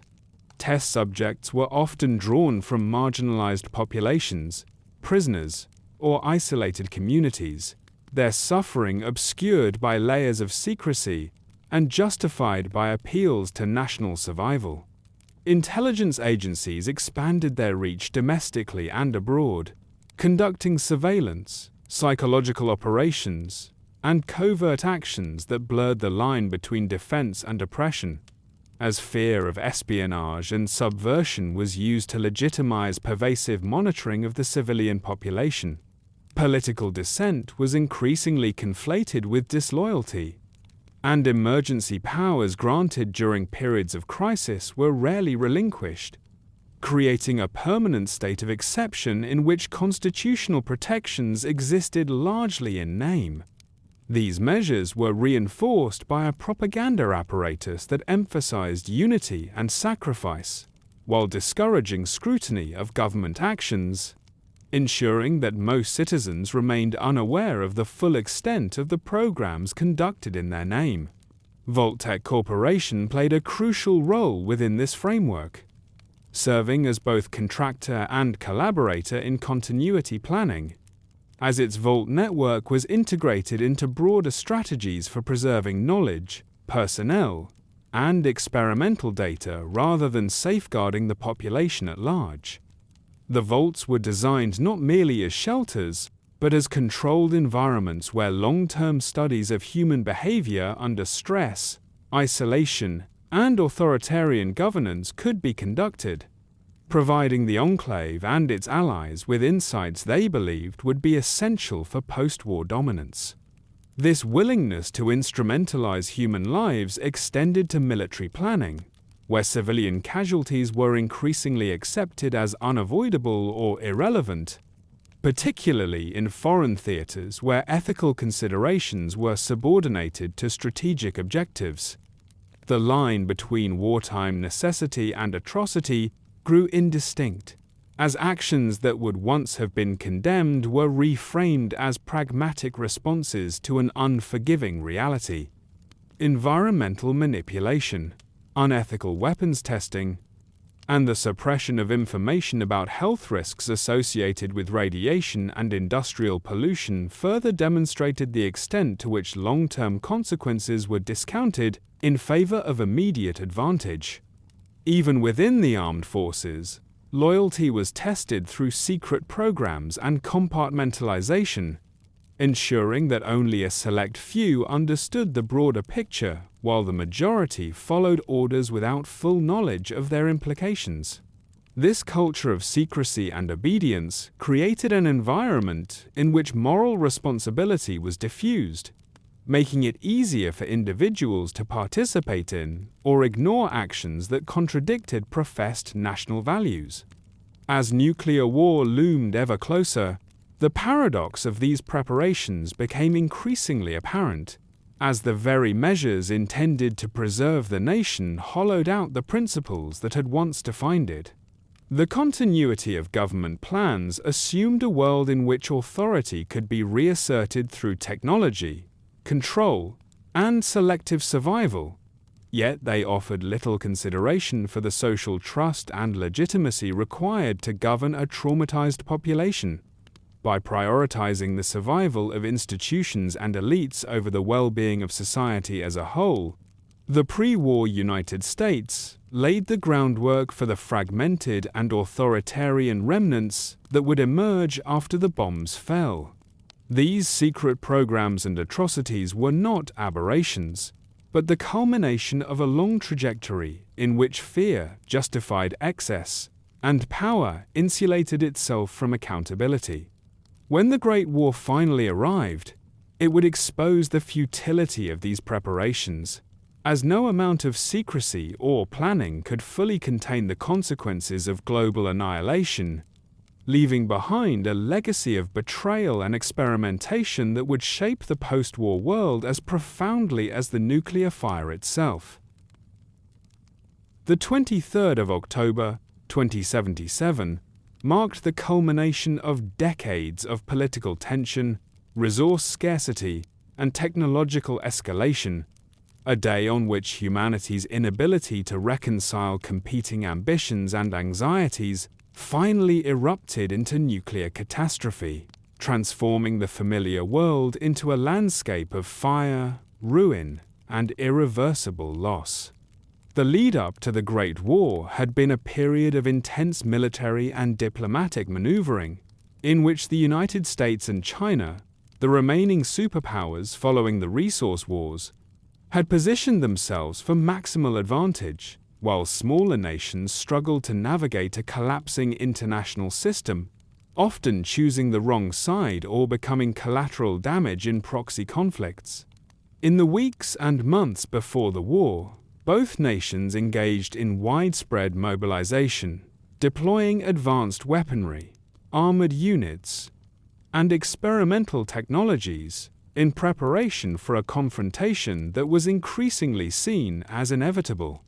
Test subjects were often drawn from marginalized populations, prisoners, or isolated communities, their suffering obscured by layers of secrecy and justified by appeals to national survival. Intelligence agencies expanded their reach domestically and abroad, conducting surveillance, psychological operations, and covert actions that blurred the line between defense and oppression, as fear of espionage and subversion was used to legitimize pervasive monitoring of the civilian population. Political dissent was increasingly conflated with disloyalty, and emergency powers granted during periods of crisis were rarely relinquished, creating a permanent state of exception in which constitutional protections existed largely in name. These measures were reinforced by a propaganda apparatus that emphasized unity and sacrifice, while discouraging scrutiny of government actions, ensuring that most citizens remained unaware of the full extent of the programs conducted in their name. Vault-Tec Corporation played a crucial role within this framework, serving as both contractor and collaborator in continuity planning, as its Vault network was integrated into broader strategies for preserving knowledge, personnel, and experimental data rather than safeguarding the population at large. The vaults were designed not merely as shelters, but as controlled environments where long-term studies of human behavior under stress, isolation, and authoritarian governance could be conducted. providing the Enclave and its allies with insights they believed would be essential for post-war dominance. This willingness to instrumentalize human lives extended to military planning, where civilian casualties were increasingly accepted as unavoidable or irrelevant, particularly in foreign theaters where ethical considerations were subordinated to strategic objectives. The line between wartime necessity and atrocity grew indistinct, as actions that would once have been condemned were reframed as pragmatic responses to an unforgiving reality. Environmental manipulation, unethical weapons testing, and the suppression of information about health risks associated with radiation and industrial pollution further demonstrated the extent to which long-term consequences were discounted in favor of immediate advantage. Even within the armed forces, loyalty was tested through secret programs and compartmentalization, ensuring that only a select few understood the broader picture, while the majority followed orders without full knowledge of their implications. This culture of secrecy and obedience created an environment in which moral responsibility was diffused, making it easier for individuals to participate in or ignore actions that contradicted professed national values. As nuclear war loomed ever closer, the paradox of these preparations became increasingly apparent, as the very measures intended to preserve the nation hollowed out the principles that had once defined it. The continuity of government plans assumed a world in which authority could be reasserted through technology, control, and selective survival, yet they offered little consideration for the social trust and legitimacy required to govern a traumatized population. By prioritizing the survival of institutions and elites over the well-being of society as a whole, the pre-war United States laid the groundwork for the fragmented and authoritarian remnants that would emerge after the bombs fell. These secret programs and atrocities were not aberrations, but the culmination of a long trajectory in which fear justified excess and power insulated itself from accountability. When the Great War finally arrived, it would expose the futility of these preparations, as no amount of secrecy or planning could fully contain the consequences of global annihilation, leaving behind a legacy of betrayal and experimentation that would shape the post-war world as profoundly as the nuclear fire itself. The 23rd of October, 2077, marked the culmination of decades of political tension, resource scarcity, and technological escalation, a day on which humanity's inability to reconcile competing ambitions and anxieties finally erupted into nuclear catastrophe, transforming the familiar world into a landscape of fire, ruin, and irreversible loss. The lead-up to the Great War had been a period of intense military and diplomatic maneuvering, in which the United States and China, the remaining superpowers following the resource wars, had positioned themselves for maximal advantage, while smaller nations struggled to navigate a collapsing international system, often choosing the wrong side or becoming collateral damage in proxy conflicts. In the weeks and months before the war, both nations engaged in widespread mobilization, deploying advanced weaponry, armored units, and experimental technologies in preparation for a confrontation that was increasingly seen as inevitable.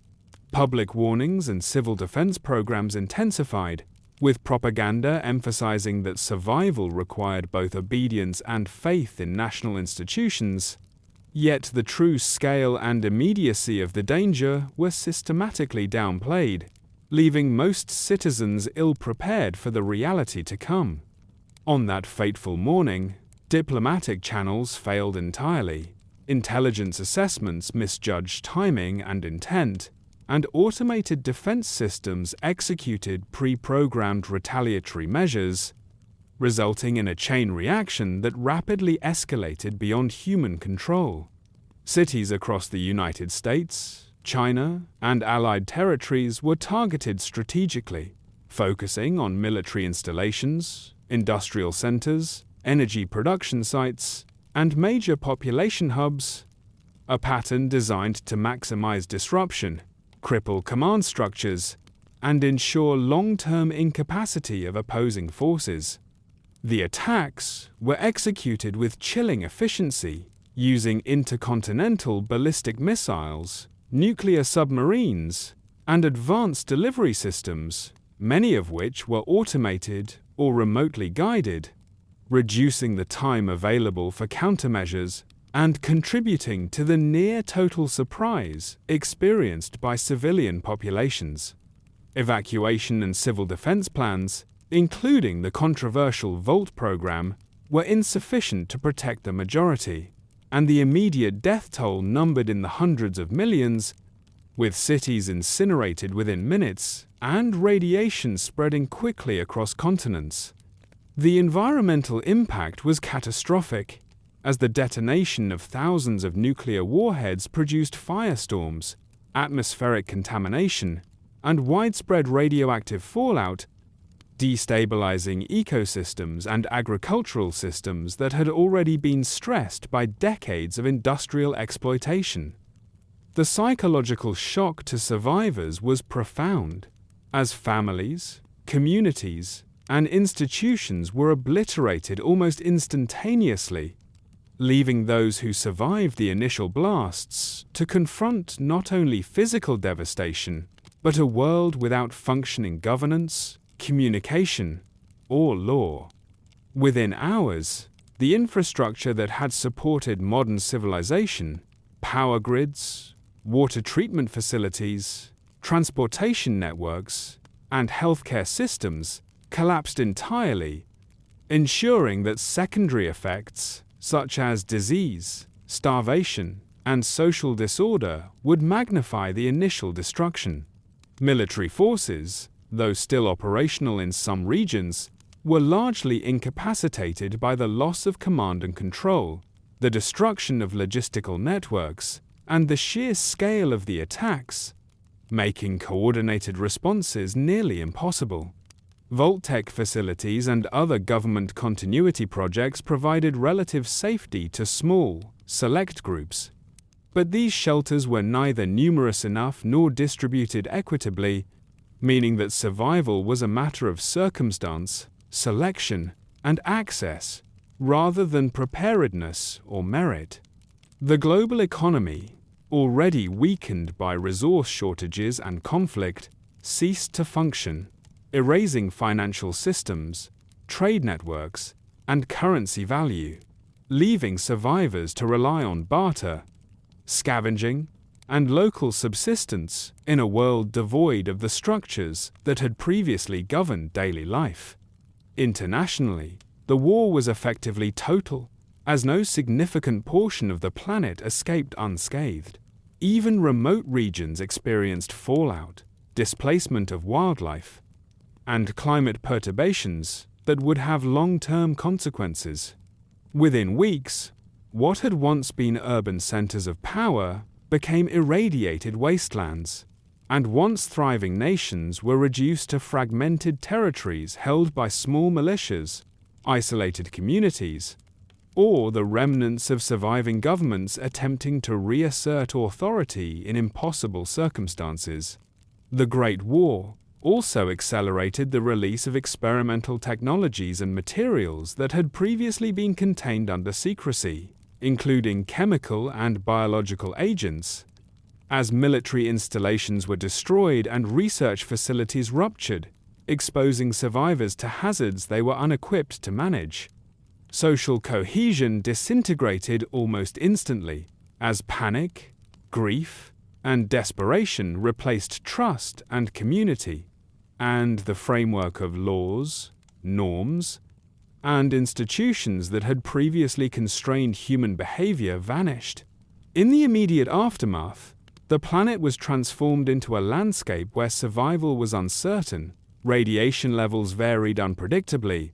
Public warnings and civil defense programs intensified, with propaganda emphasizing that survival required both obedience and faith in national institutions. Yet the true scale and immediacy of the danger were systematically downplayed, leaving most citizens ill-prepared for the reality to come. On that fateful morning, diplomatic channels failed entirely, intelligence assessments misjudged timing and intent, and automated defense systems executed pre-programmed retaliatory measures, resulting in a chain reaction that rapidly escalated beyond human control. Cities across the United States, China, and Allied territories were targeted strategically, focusing on military installations, industrial centers, energy production sites, and major population hubs, a pattern designed to maximize disruption, cripple command structures, and ensure long-term incapacity of opposing forces. The attacks were executed with chilling efficiency, using intercontinental ballistic missiles, nuclear submarines, and advanced delivery systems, many of which were automated or remotely guided, reducing the time available for countermeasures and contributing to the near-total surprise experienced by civilian populations. Evacuation and civil defense plans, including the controversial Vault program, were insufficient to protect the majority, and the immediate death toll numbered in the hundreds of millions, with cities incinerated within minutes and radiation spreading quickly across continents. The environmental impact was catastrophic, as the detonation of thousands of nuclear warheads produced firestorms, atmospheric contamination, and widespread radioactive fallout, destabilizing ecosystems and agricultural systems that had already been stressed by decades of industrial exploitation. The psychological shock to survivors was profound, as families, communities, and institutions were obliterated almost instantaneously, leaving those who survived the initial blasts to confront not only physical devastation, but a world without functioning governance, communication, or law. Within hours, the infrastructure that had supported modern civilization, power grids, water treatment facilities, transportation networks, and healthcare systems collapsed entirely, ensuring that secondary effects such as disease, starvation, and social disorder would magnify the initial destruction. Military forces, though still operational in some regions, were largely incapacitated by the loss of command and control, the destruction of logistical networks, and the sheer scale of the attacks, making coordinated responses nearly impossible. Vault-Tec facilities and other government continuity projects provided relative safety to small, select groups, but these shelters were neither numerous enough nor distributed equitably, meaning that survival was a matter of circumstance, selection, and access, rather than preparedness or merit. The global economy, already weakened by resource shortages and conflict, ceased to function, erasing financial systems, trade networks, and currency value, leaving survivors to rely on barter, scavenging, and local subsistence in a world devoid of the structures that had previously governed daily life. Internationally, the war was effectively total, as no significant portion of the planet escaped unscathed. Even remote regions experienced fallout, displacement of wildlife, and climate perturbations that would have long-term consequences. Within weeks, what had once been urban centers of power became irradiated wastelands, and once thriving nations were reduced to fragmented territories held by small militias, isolated communities, or the remnants of surviving governments attempting to reassert authority in impossible circumstances. The Great War also accelerated the release of experimental technologies and materials that had previously been contained under secrecy, including chemical and biological agents, as military installations were destroyed and research facilities ruptured, exposing survivors to hazards they were unequipped to manage. Social cohesion disintegrated almost instantly, as panic, grief, and desperation replaced trust and community, and the framework of laws, norms, and institutions that had previously constrained human behavior vanished. In the immediate aftermath, the planet was transformed into a landscape where survival was uncertain, radiation levels varied unpredictably,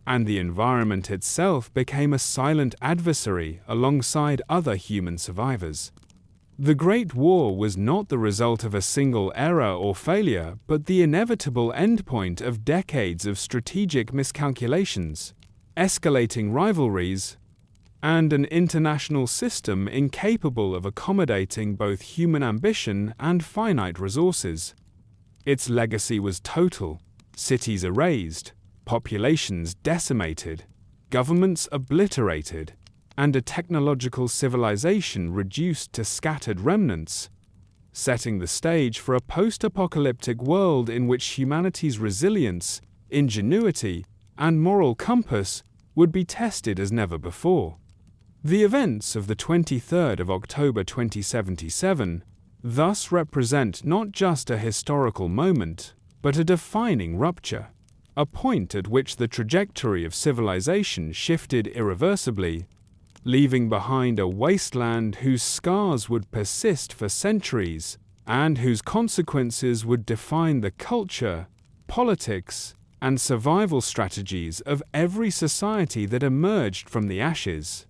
and the environment itself became a silent adversary alongside other human survivors. The Great War was not the result of a single error or failure, but the inevitable endpoint of decades of strategic miscalculations, escalating rivalries, and an international system incapable of accommodating both human ambition and finite resources. Its legacy was total: cities erased, populations decimated, governments obliterated, and a technological civilization reduced to scattered remnants, setting the stage for a post-apocalyptic world in which humanity's resilience, ingenuity, and moral compass would be tested as never before. The events of the 23rd of October 2077 thus represent not just a historical moment, but a defining rupture, a point at which the trajectory of civilization shifted irreversibly, leaving behind a wasteland whose scars would persist for centuries and whose consequences would define the culture, politics, and survival strategies of every society that emerged from the ashes.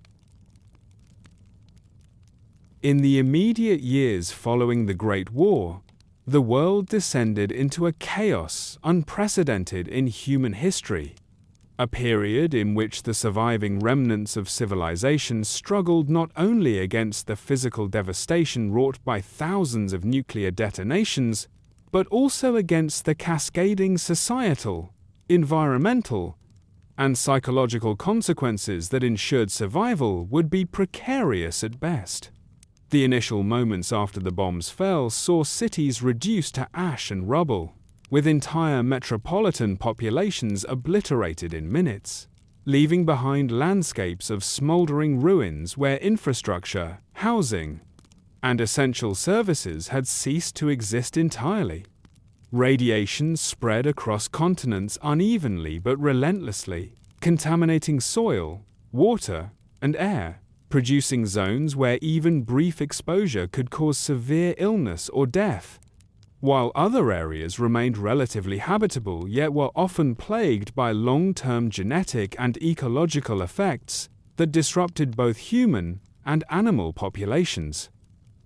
In the immediate years following the Great War, the world descended into a chaos unprecedented in human history, a period in which the surviving remnants of civilization struggled not only against the physical devastation wrought by thousands of nuclear detonations, but also against the cascading societal, environmental, and psychological consequences that ensured survival would be precarious at best. The initial moments after the bombs fell saw cities reduced to ash and rubble, with entire metropolitan populations obliterated in minutes, leaving behind landscapes of smoldering ruins where infrastructure, housing, and essential services had ceased to exist entirely. Radiation spread across continents unevenly but relentlessly, contaminating soil, water, and air, producing zones where even brief exposure could cause severe illness or death, while other areas remained relatively habitable yet were often plagued by long-term genetic and ecological effects that disrupted both human and animal populations.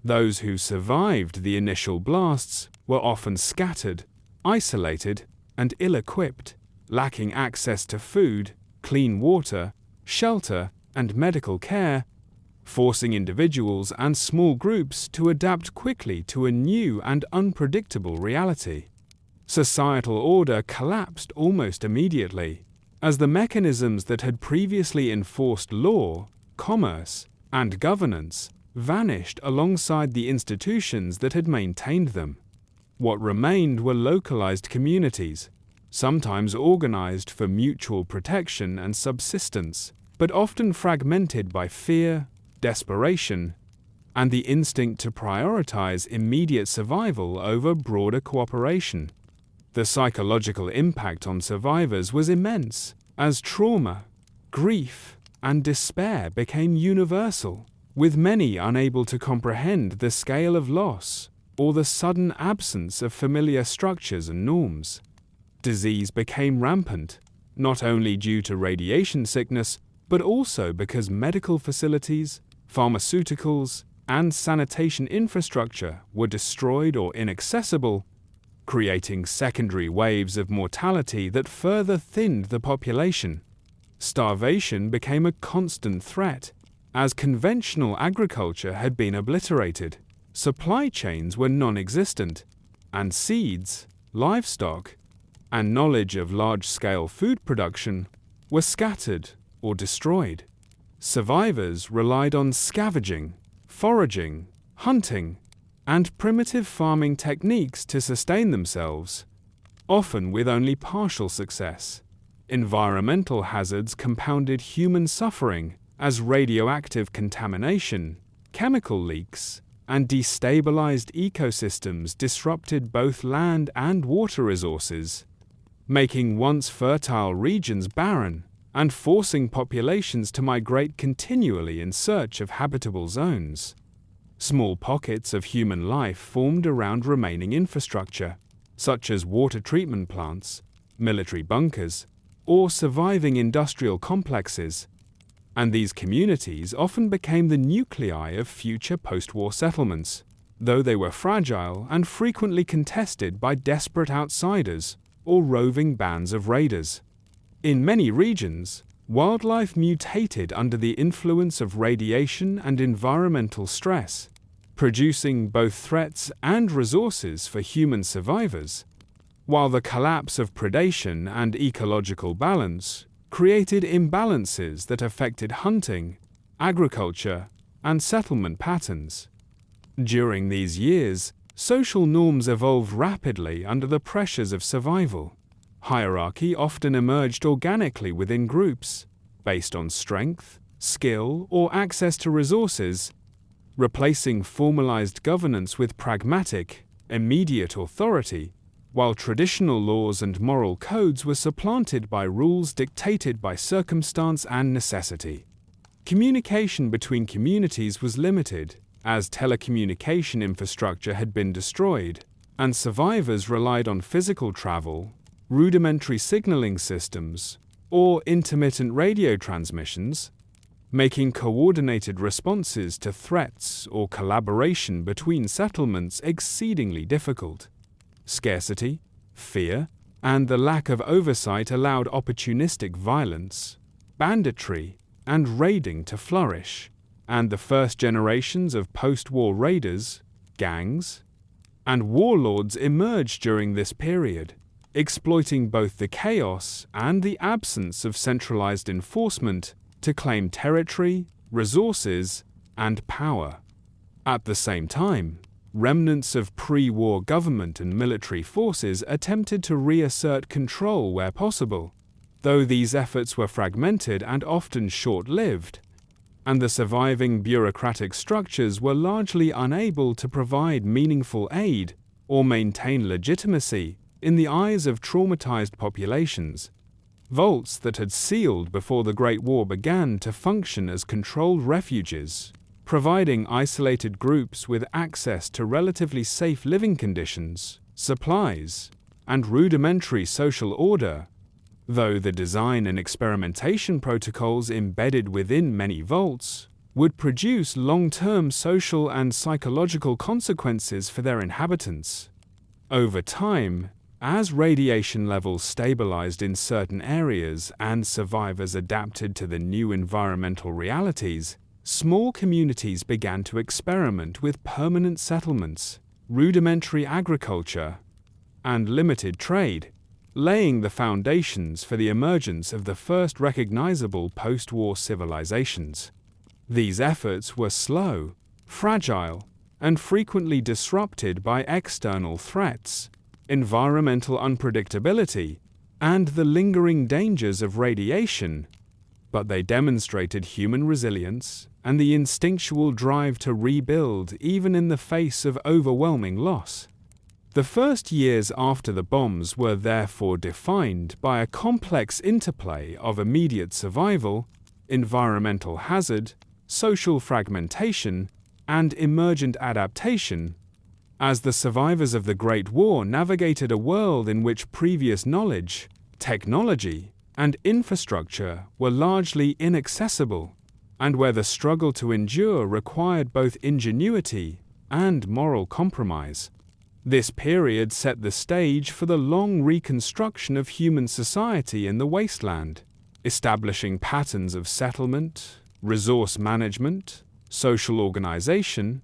Those who survived the initial blasts were often scattered, isolated, and ill-equipped, lacking access to food, clean water, shelter, and medical care, forcing individuals and small groups to adapt quickly to a new and unpredictable reality. Societal order collapsed almost immediately, as the mechanisms that had previously enforced law, commerce, and governance vanished alongside the institutions that had maintained them. What remained were localized communities, sometimes organized for mutual protection and subsistence, but often fragmented by fear, desperation, and the instinct to prioritize immediate survival over broader cooperation. The psychological impact on survivors was immense, as trauma, grief, and despair became universal, with many unable to comprehend the scale of loss or the sudden absence of familiar structures and norms. Disease became rampant, not only due to radiation sickness, but also because medical facilities, pharmaceuticals, and sanitation infrastructure were destroyed or inaccessible, creating secondary waves of mortality that further thinned the population. Starvation became a constant threat, as conventional agriculture had been obliterated, supply chains were non-existent, and seeds, livestock, and knowledge of large-scale food production were scattered or destroyed. Survivors relied on scavenging, foraging, hunting, and primitive farming techniques to sustain themselves, often with only partial success. Environmental hazards compounded human suffering as radioactive contamination, chemical leaks, and destabilized ecosystems disrupted both land and water resources, making once fertile regions barren and forcing populations to migrate continually in search of habitable zones. Small pockets of human life formed around remaining infrastructure, such as water treatment plants, military bunkers, or surviving industrial complexes, and these communities often became the nuclei of future post-war settlements, though they were fragile and frequently contested by desperate outsiders or roving bands of raiders. In many regions, wildlife mutated under the influence of radiation and environmental stress, producing both threats and resources for human survivors, while the collapse of predation and ecological balance created imbalances that affected hunting, agriculture, and settlement patterns. During these years, social norms evolved rapidly under the pressures of survival. Hierarchy often emerged organically within groups, based on strength, skill, or access to resources, replacing formalized governance with pragmatic, immediate authority, while traditional laws and moral codes were supplanted by rules dictated by circumstance and necessity. Communication between communities was limited, as telecommunication infrastructure had been destroyed, and survivors relied on physical travel, rudimentary signaling systems, or intermittent radio transmissions, making coordinated responses to threats or collaboration between settlements exceedingly difficult. Scarcity, fear, and the lack of oversight allowed opportunistic violence, banditry, and raiding to flourish, and the first generations of post-war raiders, gangs, and warlords emerged during this period, exploiting both the chaos and the absence of centralized enforcement to claim territory, resources, and power. At the same time, remnants of pre-war government and military forces attempted to reassert control where possible, though these efforts were fragmented and often short-lived, and the surviving bureaucratic structures were largely unable to provide meaningful aid or maintain legitimacy in the eyes of traumatized populations. Vaults that had sealed before the Great War began to function as controlled refuges, providing isolated groups with access to relatively safe living conditions, supplies, and rudimentary social order, though the design and experimentation protocols embedded within many vaults would produce long-term social and psychological consequences for their inhabitants. Over time, as radiation levels stabilized in certain areas and survivors adapted to the new environmental realities, small communities began to experiment with permanent settlements, rudimentary agriculture, and limited trade, laying the foundations for the emergence of the first recognizable post-war civilizations. These efforts were slow, fragile, and frequently disrupted by external threats, environmental unpredictability, and the lingering dangers of radiation, but they demonstrated human resilience and the instinctual drive to rebuild even in the face of overwhelming loss. The first years after the bombs were therefore defined by a complex interplay of immediate survival, environmental hazard, social fragmentation, and emergent adaptation, as the survivors of the Great War navigated a world in which previous knowledge, technology, and infrastructure were largely inaccessible, and where the struggle to endure required both ingenuity and moral compromise. This period set the stage for the long reconstruction of human society in the wasteland, establishing patterns of settlement, resource management, social organization,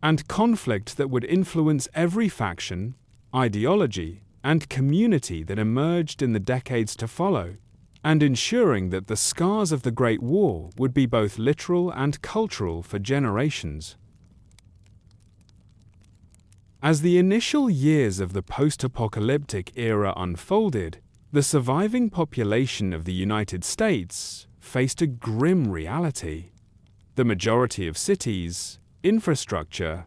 and conflict that would influence every faction, ideology, and community that emerged in the decades to follow, and ensuring that the scars of the Great War would be both literal and cultural for generations. As the initial years of the post-apocalyptic era unfolded, the surviving population of the United States faced a grim reality. The majority of cities, infrastructure,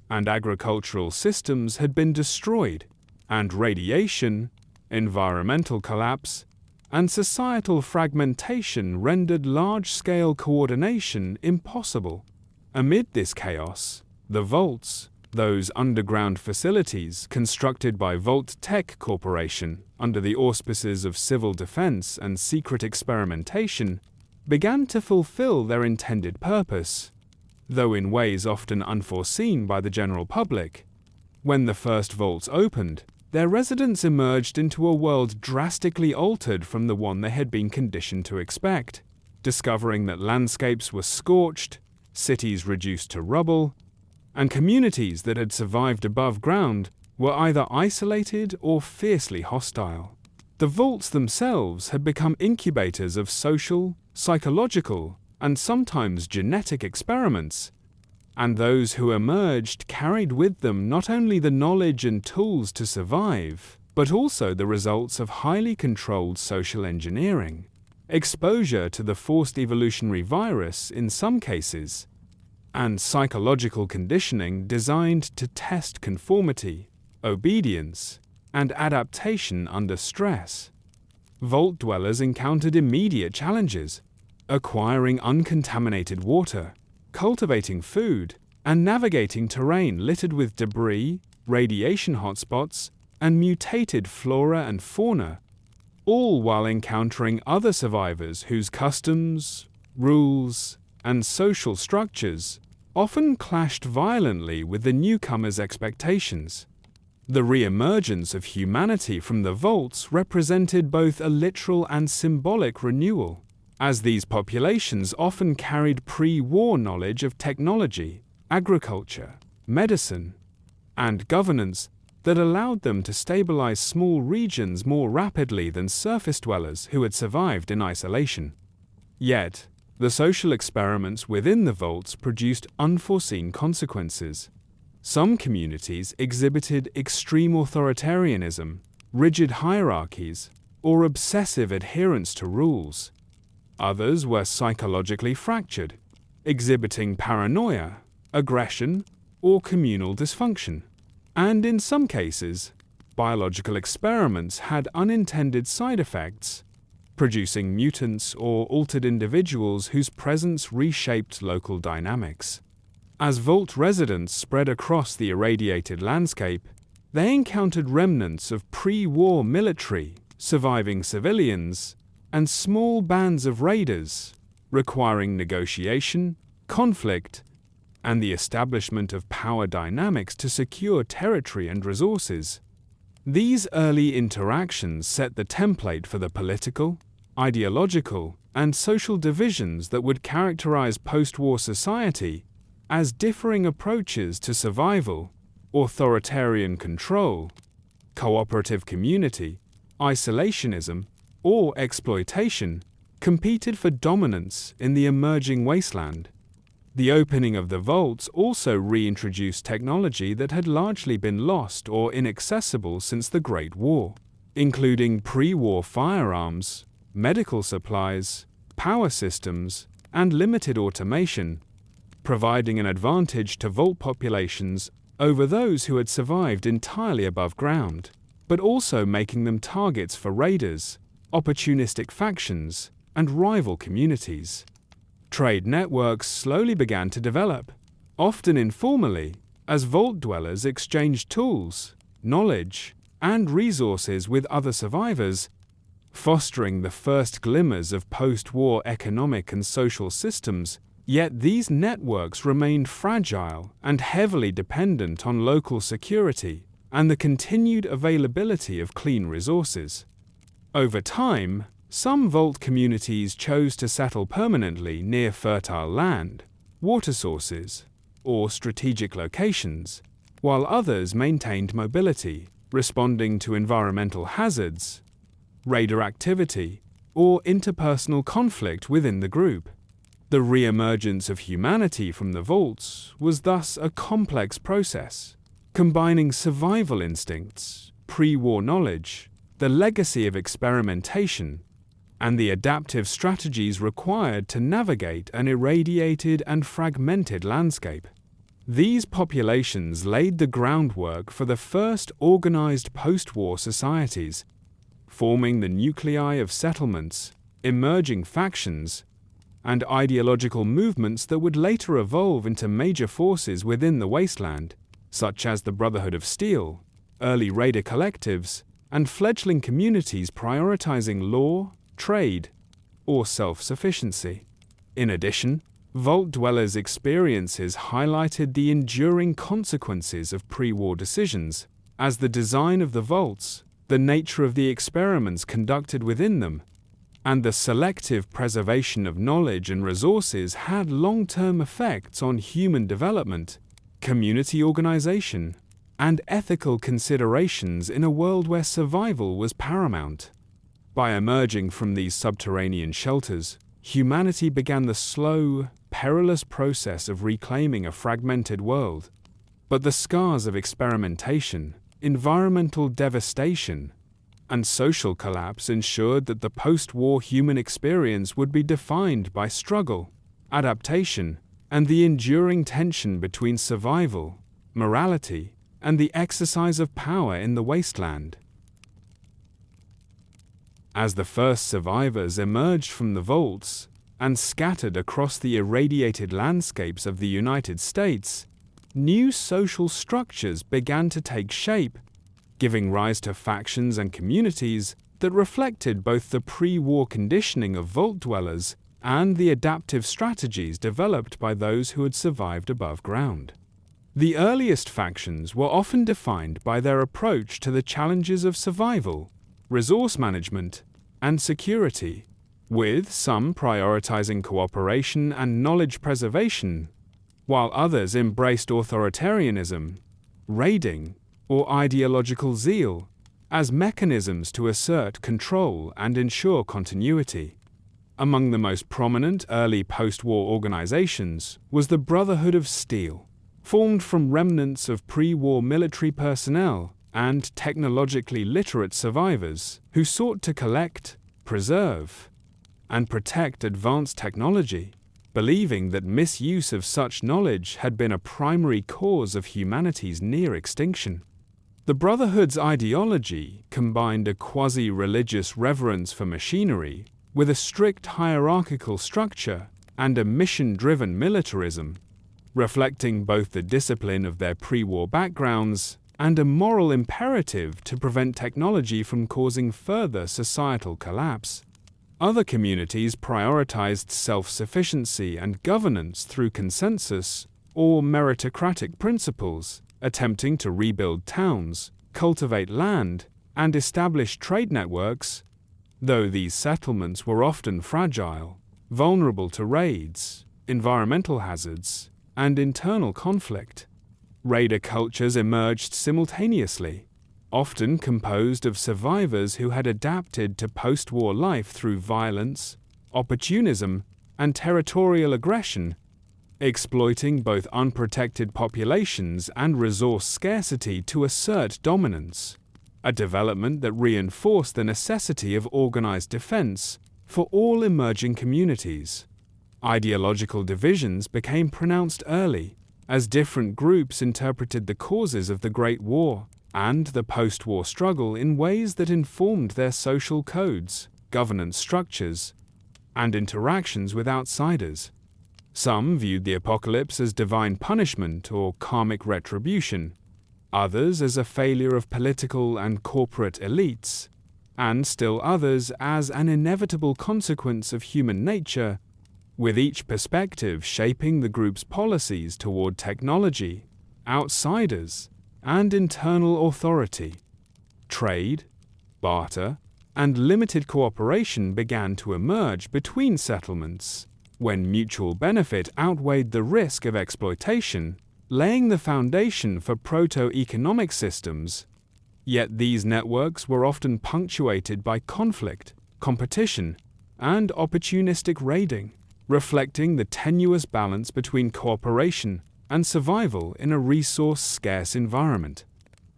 and agricultural systems had been destroyed, and radiation, environmental collapse, and societal fragmentation rendered large-scale coordination impossible. Amid this chaos, the vaults, those underground facilities constructed by Vault-Tec Corporation under the auspices of civil defense and secret experimentation, began to fulfill their intended purpose, though in ways often unforeseen by the general public. When the first vaults opened, their residents emerged into a world drastically altered from the one they had been conditioned to expect, discovering that landscapes were scorched, cities reduced to rubble, and communities that had survived above ground were either isolated or fiercely hostile. The vaults themselves had become incubators of social, psychological, and sometimes genetic experiments, and those who emerged carried with them not only the knowledge and tools to survive, but also the results of highly controlled social engineering, exposure to the forced evolutionary virus in some cases, and psychological conditioning designed to test conformity, obedience, and adaptation under stress. Vault dwellers encountered immediate challenges: acquiring uncontaminated water, cultivating food, and navigating terrain littered with debris, radiation hotspots, and mutated flora and fauna, all while encountering other survivors whose customs, rules, and social structures often clashed violently with the newcomers' expectations. The re-emergence of humanity from the vaults represented both a literal and symbolic renewal, as these populations often carried pre-war knowledge of technology, agriculture, medicine, and governance that allowed them to stabilize small regions more rapidly than surface dwellers who had survived in isolation. Yet, the social experiments within the vaults produced unforeseen consequences. Some communities exhibited extreme authoritarianism, rigid hierarchies, or obsessive adherence to rules. Others were psychologically fractured, exhibiting paranoia, aggression, or communal dysfunction. And in some cases, biological experiments had unintended side effects, producing mutants or altered individuals whose presence reshaped local dynamics. As vault residents spread across the irradiated landscape, they encountered remnants of pre-war military, surviving civilians, and small bands of raiders, requiring negotiation, conflict, and the establishment of power dynamics to secure territory and resources. These early interactions set the template for the political, ideological, and social divisions that would characterize post-war society as differing approaches to survival, authoritarian control, cooperative community, isolationism, or exploitation competed for dominance in the emerging wasteland. The opening of the vaults also reintroduced technology that had largely been lost or inaccessible since the Great War, including pre-war firearms, medical supplies, power systems, and limited automation, providing an advantage to vault populations over those who had survived entirely above ground, but also making them targets for raiders, opportunistic factions, and rival communities. Trade networks slowly began to develop, often informally, as vault dwellers exchanged tools, knowledge, and resources with other survivors, fostering the first glimmers of post-war economic and social systems. Yet these networks remained fragile and heavily dependent on local security and the continued availability of clean resources. Over time, some vault communities chose to settle permanently near fertile land, water sources, or strategic locations, while others maintained mobility, responding to environmental hazards, raider activity, or interpersonal conflict within the group. The re-emergence of humanity from the vaults was thus a complex process, combining survival instincts, pre-war knowledge, the legacy of experimentation, and the adaptive strategies required to navigate an irradiated and fragmented landscape. These populations laid the groundwork for the first organized post-war societies, forming the nuclei of settlements, emerging factions, and ideological movements that would later evolve into major forces within the wasteland, such as the Brotherhood of Steel, early raider collectives, and fledgling communities prioritizing law, trade, or self-sufficiency. In addition, Vault dwellers' experiences highlighted the enduring consequences of pre-war decisions, as the design of the vaults, the nature of the experiments conducted within them, and the selective preservation of knowledge and resources had long-term effects on human development, community organization, and ethical considerations in a world where survival was paramount. By emerging from these subterranean shelters, humanity began the slow, perilous process of reclaiming a fragmented world. But the scars of experimentation, environmental devastation, and social collapse ensured that the post-war human experience would be defined by struggle, adaptation, and the enduring tension between survival, morality, and the exercise of power in the wasteland. As the first survivors emerged from the vaults and scattered across the irradiated landscapes of the United States, new social structures began to take shape, giving rise to factions and communities that reflected both the pre-war conditioning of vault dwellers and the adaptive strategies developed by those who had survived above ground. The earliest factions were often defined by their approach to the challenges of survival, resource management, and security, with some prioritizing cooperation and knowledge preservation, while others embraced authoritarianism, raiding, or ideological zeal as mechanisms to assert control and ensure continuity. Among the most prominent early post-war organizations was the Brotherhood of Steel, formed from remnants of pre-war military personnel and technologically literate survivors who sought to collect, preserve, and protect advanced technology, believing that misuse of such knowledge had been a primary cause of humanity's near extinction. The Brotherhood's ideology combined a quasi-religious reverence for machinery with a strict hierarchical structure and a mission-driven militarism, reflecting both the discipline of their pre-war backgrounds and a moral imperative to prevent technology from causing further societal collapse. Other communities prioritized self-sufficiency and governance through consensus or meritocratic principles, attempting to rebuild towns, cultivate land, and establish trade networks, though these settlements were often fragile, vulnerable to raids, environmental hazards, and internal conflict. Raider cultures emerged simultaneously, often composed of survivors who had adapted to post-war life through violence, opportunism, and territorial aggression, exploiting both unprotected populations and resource scarcity to assert dominance, a development that reinforced the necessity of organized defense for all emerging communities. Ideological divisions became pronounced early, as different groups interpreted the causes of the Great War and the post-war struggle in ways that informed their social codes, governance structures, and interactions with outsiders. Some viewed the apocalypse as divine punishment or karmic retribution, others as a failure of political and corporate elites, and still others as an inevitable consequence of human nature, with each perspective shaping the group's policies toward technology, outsiders, and internal authority. Trade, barter, and limited cooperation began to emerge between settlements, when mutual benefit outweighed the risk of exploitation, laying the foundation for proto-economic systems. Yet these networks were often punctuated by conflict, competition, and opportunistic raiding, reflecting the tenuous balance between cooperation and survival in a resource-scarce environment.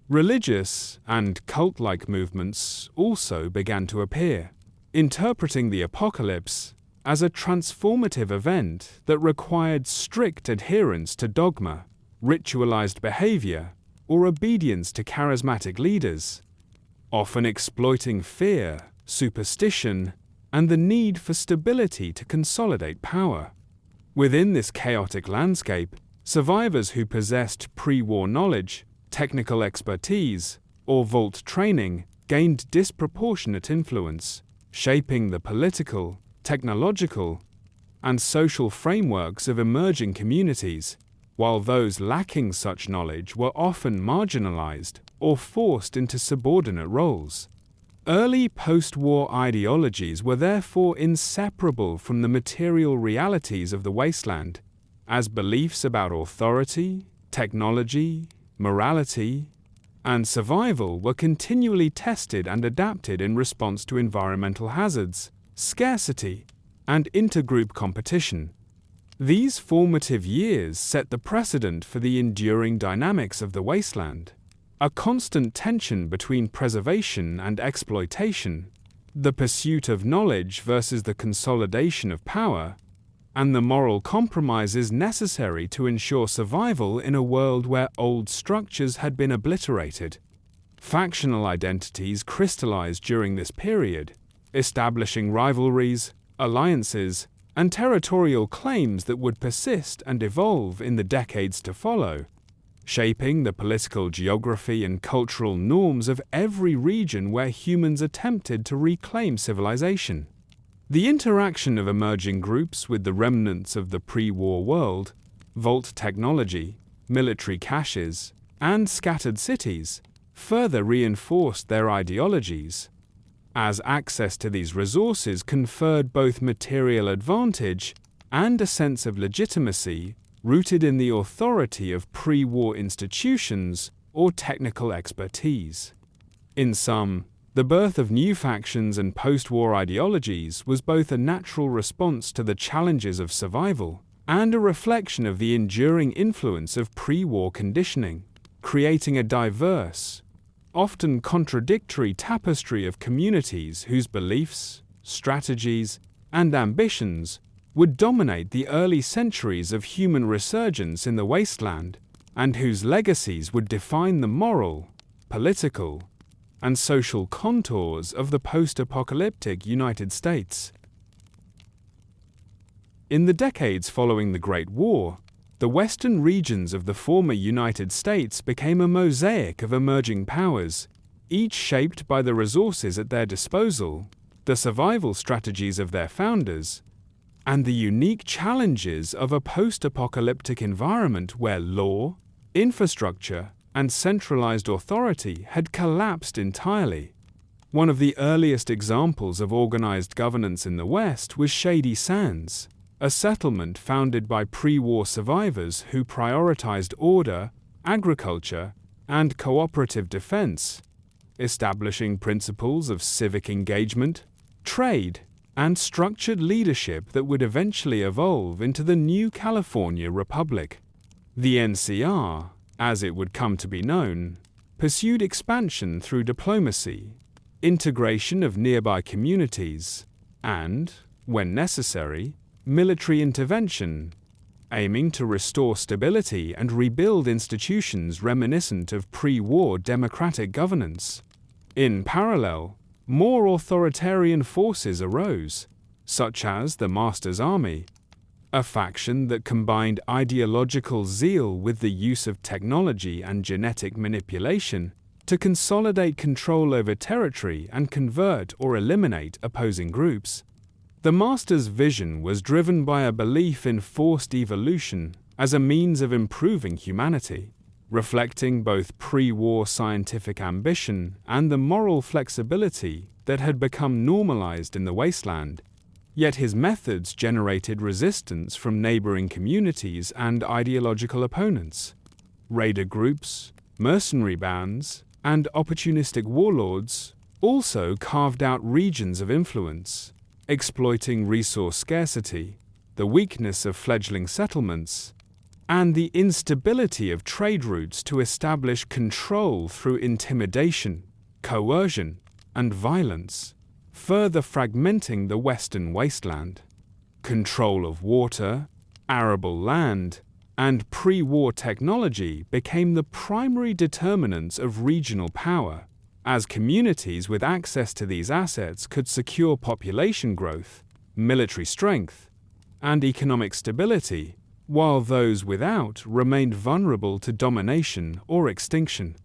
Religious and cult-like movements also began to appear, interpreting the apocalypse as a transformative event that required strict adherence to dogma, ritualized behavior, or obedience to charismatic leaders, often exploiting fear, superstition, and the need for stability to consolidate power. Within this chaotic landscape, survivors who possessed pre-war knowledge, technical expertise, or vault training gained disproportionate influence, shaping the political, technological, and social frameworks of emerging communities, while those lacking such knowledge were often marginalized or forced into subordinate roles. Early post-war ideologies were therefore inseparable from the material realities of the wasteland, as beliefs about authority, technology, morality, and survival were continually tested and adapted in response to environmental hazards, scarcity, and intergroup competition. These formative years set the precedent for the enduring dynamics of the wasteland, a constant tension between preservation and exploitation, the pursuit of knowledge versus the consolidation of power, and the moral compromises necessary to ensure survival in a world where old structures had been obliterated. Factional identities crystallized during this period, establishing rivalries, alliances, and territorial claims that would persist and evolve in the decades to follow, shaping the political geography and cultural norms of every region where humans attempted to reclaim civilization. The interaction of emerging groups with the remnants of the pre-war world, vault technology, military caches, and scattered cities, further reinforced their ideologies, as access to these resources conferred both material advantage and a sense of legitimacy rooted in the authority of pre-war institutions or technical expertise. In sum, the birth of new factions and post-war ideologies was both a natural response to the challenges of survival and a reflection of the enduring influence of pre-war conditioning, creating a diverse, often contradictory tapestry of communities whose beliefs, strategies, and ambitions would dominate the early centuries of human resurgence in the wasteland, and whose legacies would define the moral, political, and social contours of the post-apocalyptic United States. In the decades following the Great War, the western regions of the former United States became a mosaic of emerging powers, each shaped by the resources at their disposal, the survival strategies of their founders, and the unique challenges of a post-apocalyptic environment where law, infrastructure, and centralized authority had collapsed entirely. One of the earliest examples of organized governance in the West was Shady Sands, a settlement founded by pre-war survivors who prioritized order, agriculture, and cooperative defense, establishing principles of civic engagement, trade, and structured leadership that would eventually evolve into the new California Republic. The NCR, as it would come to be known, pursued expansion through diplomacy, integration of nearby communities, and, when necessary, military intervention, aiming to restore stability and rebuild institutions reminiscent of pre-war democratic governance. In parallel, more authoritarian forces arose, such as the Master's Army, a faction that combined ideological zeal with the use of technology and genetic manipulation to consolidate control over territory and convert or eliminate opposing groups. The Master's vision was driven by a belief in forced evolution as a means of improving humanity, reflecting both pre-war scientific ambition and the moral flexibility that had become normalized in the wasteland. Yet his methods generated resistance from neighboring communities and ideological opponents. Raider groups, mercenary bands, and opportunistic warlords also carved out regions of influence, exploiting resource scarcity, the weakness of fledgling settlements, and the instability of trade routes to establish control through intimidation, coercion, and violence, further fragmenting the western wasteland. Control of water, arable land, and pre-war technology became the primary determinants of regional power, as communities with access to these assets could secure population growth, military strength, and economic stability, while those without remained vulnerable to domination or extinction.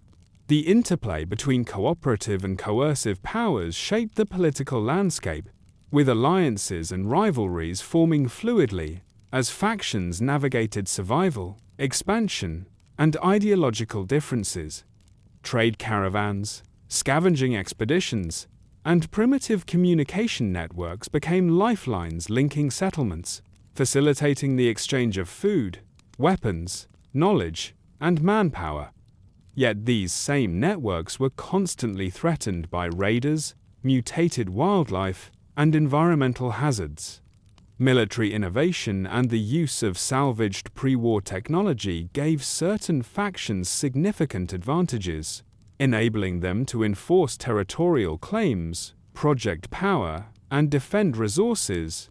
The interplay between cooperative and coercive powers shaped the political landscape, with alliances and rivalries forming fluidly as factions navigated survival, expansion, and ideological differences. Trade caravans, scavenging expeditions, and primitive communication networks became lifelines linking settlements, facilitating the exchange of food, weapons, knowledge, and manpower. Yet these same networks were constantly threatened by raiders, mutated wildlife, and environmental hazards. Military innovation and the use of salvaged pre-war technology gave certain factions significant advantages, enabling them to enforce territorial claims, project power, and defend resources,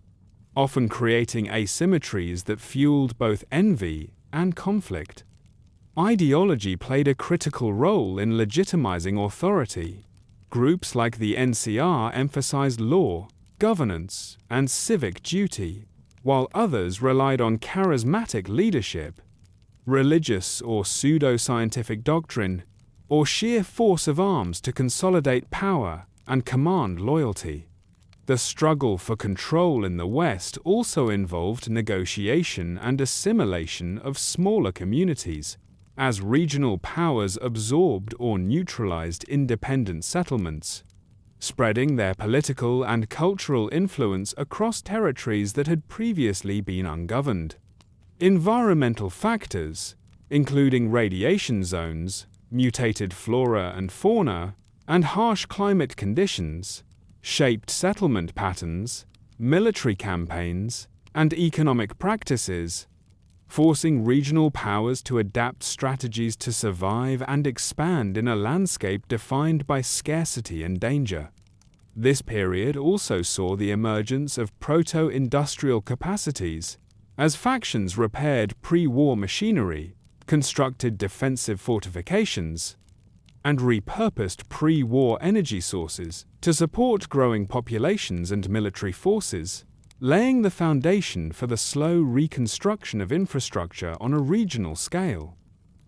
often creating asymmetries that fueled both envy and conflict. Ideology played a critical role in legitimizing authority. Groups like the NCR emphasized law, governance, and civic duty, while others relied on charismatic leadership, religious or pseudo-scientific doctrine, or sheer force of arms to consolidate power and command loyalty. The struggle for control in the West also involved negotiation and assimilation of smaller communities, as regional powers absorbed or neutralized independent settlements, spreading their political and cultural influence across territories that had previously been ungoverned. Environmental factors, including radiation zones, mutated flora and fauna, and harsh climate conditions, shaped settlement patterns, military campaigns, and economic practices, forcing regional powers to adapt strategies to survive and expand in a landscape defined by scarcity and danger. This period also saw the emergence of proto-industrial capacities, as factions repaired pre-war machinery, constructed defensive fortifications, and repurposed pre-war energy sources to support growing populations and military forces, laying the foundation for the slow reconstruction of infrastructure on a regional scale.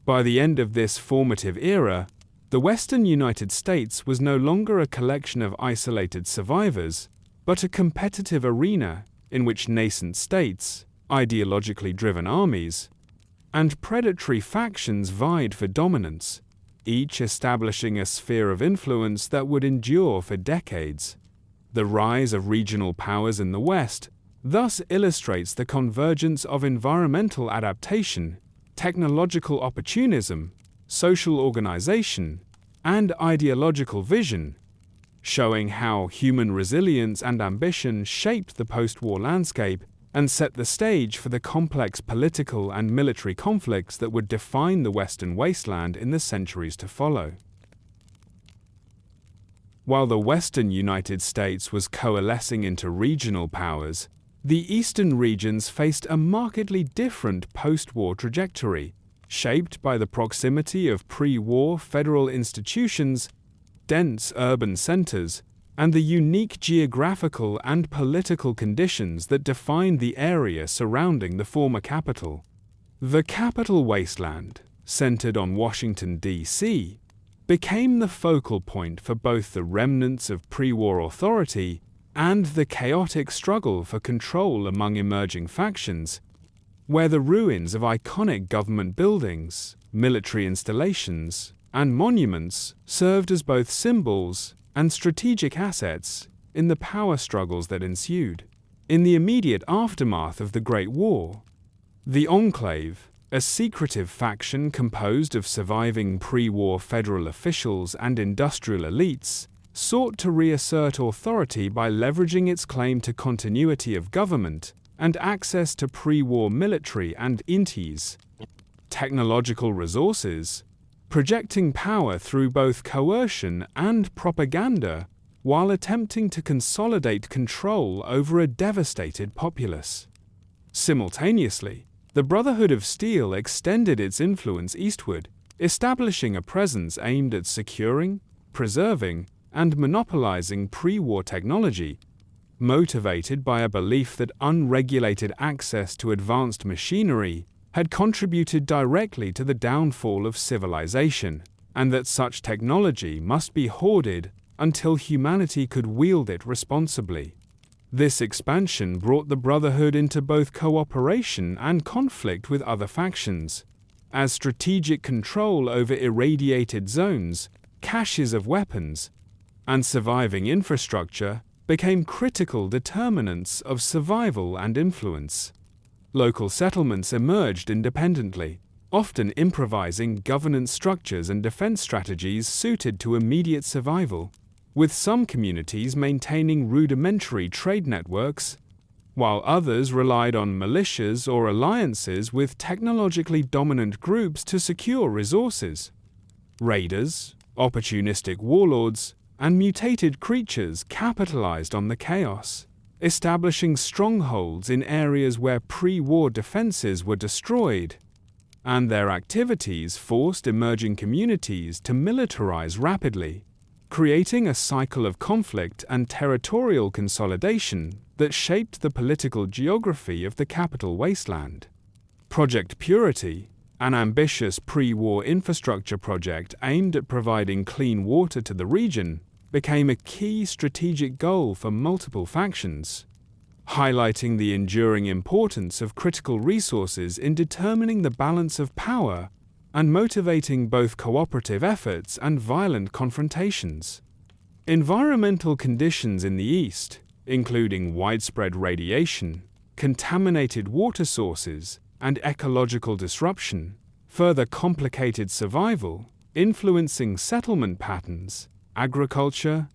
By the end of this formative era, the Western United States was no longer a collection of isolated survivors, but a competitive arena in which nascent states, ideologically driven armies, and predatory factions vied for dominance, each establishing a sphere of influence that would endure for decades. The rise of regional powers in the West thus illustrates the convergence of environmental adaptation, technological opportunism, social organization, and ideological vision, showing how human resilience and ambition shaped the post-war landscape and set the stage for the complex political and military conflicts that would define the Western wasteland in the centuries to follow. While the Western United States was coalescing into regional powers, the Eastern regions faced a markedly different post-war trajectory, shaped by the proximity of pre-war federal institutions, dense urban centers, and the unique geographical and political conditions that defined the area surrounding the former capital. The capital wasteland, centered on Washington, D.C., became the focal point for both the remnants of pre-war authority and the chaotic struggle for control among emerging factions, where the ruins of iconic government buildings, military installations, and monuments served as both symbols and strategic assets in the power struggles that ensued. In the immediate aftermath of the Great War, the Enclave, a secretive faction composed of surviving pre-war federal officials and industrial elites, sought to reassert authority by leveraging its claim to continuity of government and access to pre-war military and technological resources, projecting power through both coercion and propaganda while attempting to consolidate control over a devastated populace. Simultaneously, the Brotherhood of Steel extended its influence eastward, establishing a presence aimed at securing, preserving, and monopolizing pre-war technology, motivated by a belief that unregulated access to advanced machinery had contributed directly to the downfall of civilization, and that such technology must be hoarded until humanity could wield it responsibly. This expansion brought the Brotherhood into both cooperation and conflict with other factions, as strategic control over irradiated zones, caches of weapons, and surviving infrastructure became critical determinants of survival and influence. Local settlements emerged independently, often improvising governance structures and defense strategies suited to immediate survival, with some communities maintaining rudimentary trade networks, while others relied on militias or alliances with technologically dominant groups to secure resources. Raiders, opportunistic warlords, and mutated creatures capitalized on the chaos, establishing strongholds in areas where pre-war defenses were destroyed, and their activities forced emerging communities to militarize rapidly, creating a cycle of conflict and territorial consolidation that shaped the political geography of the capital wasteland. Project Purity, an ambitious pre-war infrastructure project aimed at providing clean water to the region, became a key strategic goal for multiple factions, highlighting the enduring importance of critical resources in determining the balance of power and motivating both cooperative efforts and violent confrontations. Environmental conditions in the East, including widespread radiation, contaminated water sources, and ecological disruption, further complicated survival, influencing settlement patterns, agriculture,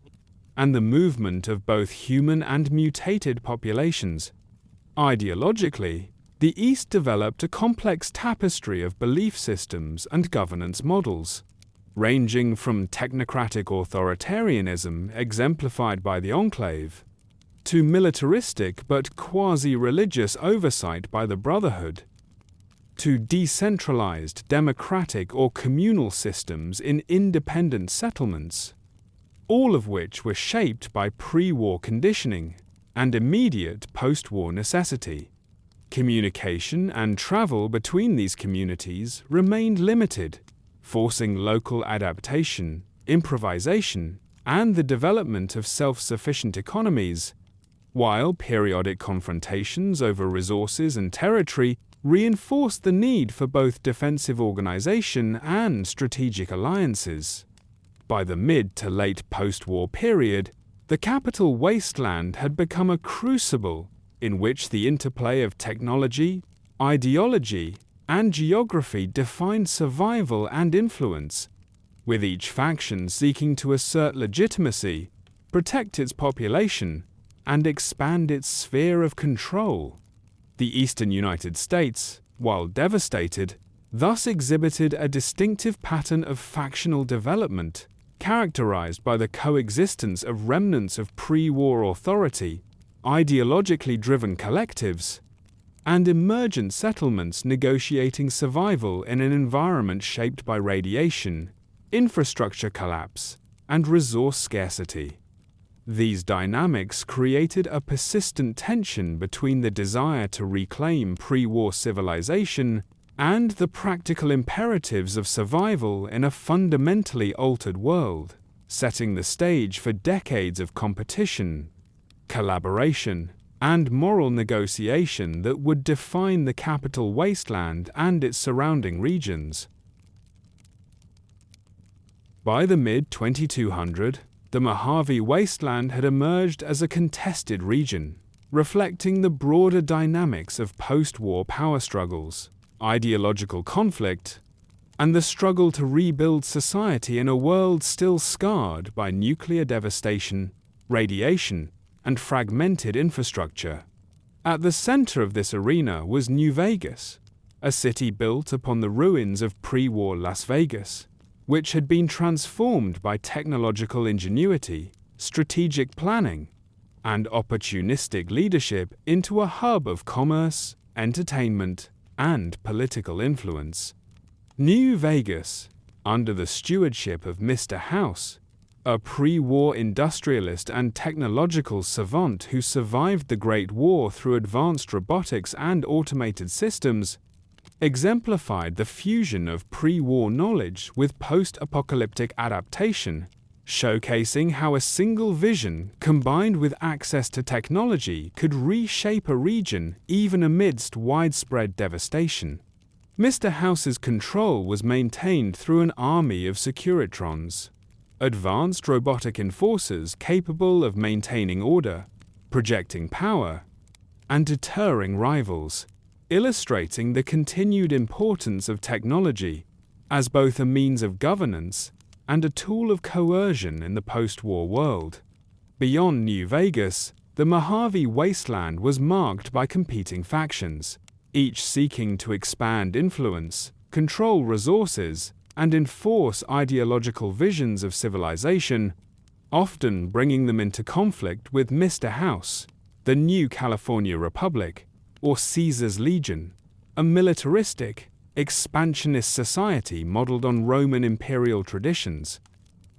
and the movement of both human and mutated populations. Ideologically, the East developed a complex tapestry of belief systems and governance models, ranging from technocratic authoritarianism exemplified by the Enclave, to militaristic but quasi-religious oversight by the Brotherhood, to decentralized democratic or communal systems in independent settlements, all of which were shaped by pre-war conditioning and immediate post-war necessity. Communication and travel between these communities remained limited, forcing local adaptation, improvisation, and the development of self-sufficient economies, while periodic confrontations over resources and territory reinforced the need for both defensive organization and strategic alliances. By the mid to late post-war period, the capital wasteland had become a crucible in which the interplay of technology, ideology, and geography defined survival and influence, with each faction seeking to assert legitimacy, protect its population, and expand its sphere of control. The eastern United States, while devastated, thus exhibited a distinctive pattern of factional development, characterized by the coexistence of remnants of pre-war authority, ideologically driven collectives, and emergent settlements negotiating survival in an environment shaped by radiation, infrastructure collapse, and resource scarcity. These dynamics created a persistent tension between the desire to reclaim pre-war civilization and the practical imperatives of survival in a fundamentally altered world, setting the stage for decades of competition, collaboration, and moral negotiation that would define the capital wasteland and its surrounding regions. By the mid-2200, the Mojave Wasteland had emerged as a contested region, reflecting the broader dynamics of post-war power struggles, ideological conflict, and the struggle to rebuild society in a world still scarred by nuclear devastation, radiation, and fragmented infrastructure. At the center of this arena was New Vegas, a city built upon the ruins of pre-war Las Vegas, which had been transformed by technological ingenuity, strategic planning, and opportunistic leadership into a hub of commerce, entertainment, and political influence. New Vegas, under the stewardship of Mr. House, a pre-war industrialist and technological savant who survived the Great War through advanced robotics and automated systems, exemplified the fusion of pre-war knowledge with post-apocalyptic adaptation showcasing how a single vision, combined with access to technology, could reshape a region even amidst widespread devastation. Mr. House's control was maintained through an army of Securitrons, advanced robotic enforcers capable of maintaining order, projecting power, and deterring rivals, illustrating the continued importance of technology as both a means of governance and a tool of coercion in the post-war world. Beyond New Vegas, the Mojave wasteland was marked by competing factions, each seeking to expand influence, control resources, and enforce ideological visions of civilization, often bringing them into conflict with Mr. House, the New California Republic, or Caesar's Legion, a militaristic, expansionist society modeled on Roman imperial traditions.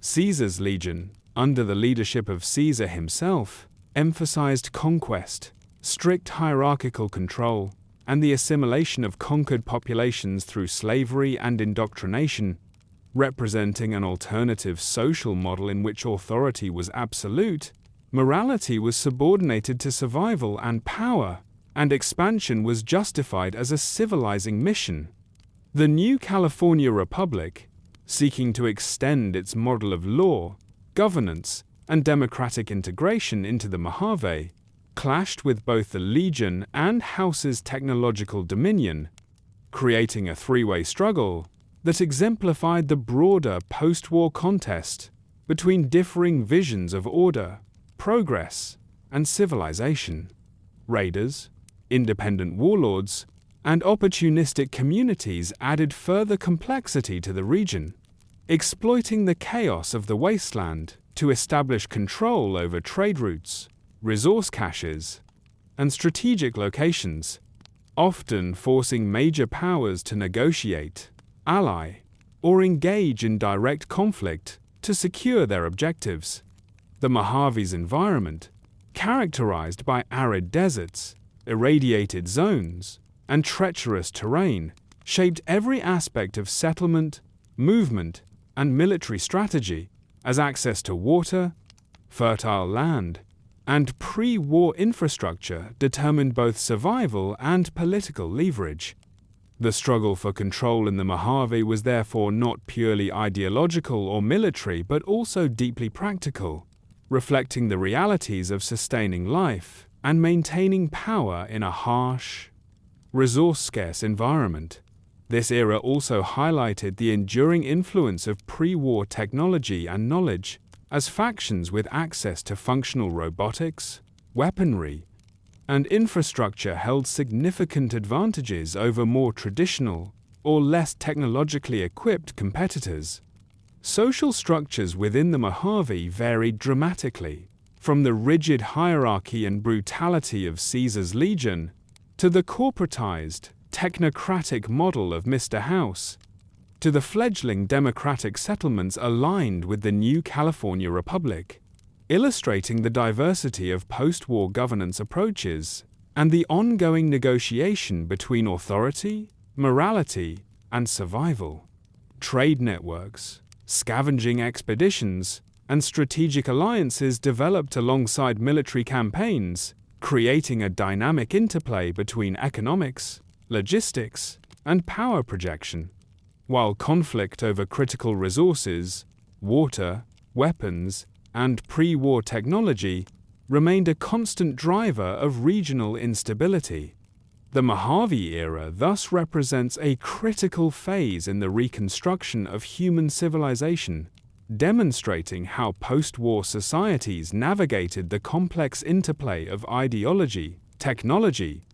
Caesar's Legion, under the leadership of Caesar himself, emphasized conquest, strict hierarchical control, and the assimilation of conquered populations through slavery and indoctrination, representing an alternative social model in which authority was absolute, morality was subordinated to survival and power, and expansion was justified as a civilizing mission. The New California Republic, seeking to extend its model of law, governance, and democratic integration into the Mojave, clashed with both the Legion and House's technological dominion, creating a three-way struggle that exemplified the broader post-war contest between differing visions of order, progress, and civilization. Raiders, independent warlords, and opportunistic communities added further complexity to the region, exploiting the chaos of the wasteland to establish control over trade routes, resource caches, and strategic locations, often forcing major powers to negotiate, ally, or engage in direct conflict to secure their objectives. The Mojave's environment, characterized by arid deserts, irradiated zones, and treacherous terrain, shaped every aspect of settlement, movement, and military strategy, as access to water, fertile land, and pre-war infrastructure determined both survival and political leverage. The struggle for control in the Mojave was therefore not purely ideological or military, but also deeply practical, reflecting the realities of sustaining life and maintaining power in a harsh, resource-scarce environment. This era also highlighted the enduring influence of pre-war technology and knowledge, as factions with access to functional robotics, weaponry, and infrastructure held significant advantages over more traditional or less technologically equipped competitors. Social structures within the Mojave varied dramatically, from the rigid hierarchy and brutality of Caesar's Legion to the corporatized, technocratic model of Mr. House, to the fledgling democratic settlements aligned with the New California Republic, illustrating the diversity of post-war governance approaches and the ongoing negotiation between authority, morality, and survival. Trade networks, scavenging expeditions, and strategic alliances developed alongside military campaigns, creating a dynamic interplay between economics, logistics, and power projection. While conflict over critical resources, water, weapons, and pre-war technology remained a constant driver of regional instability. The Mojave era thus represents a critical phase in the reconstruction of human civilization, demonstrating how post-war societies navigated the complex interplay of ideology, technology,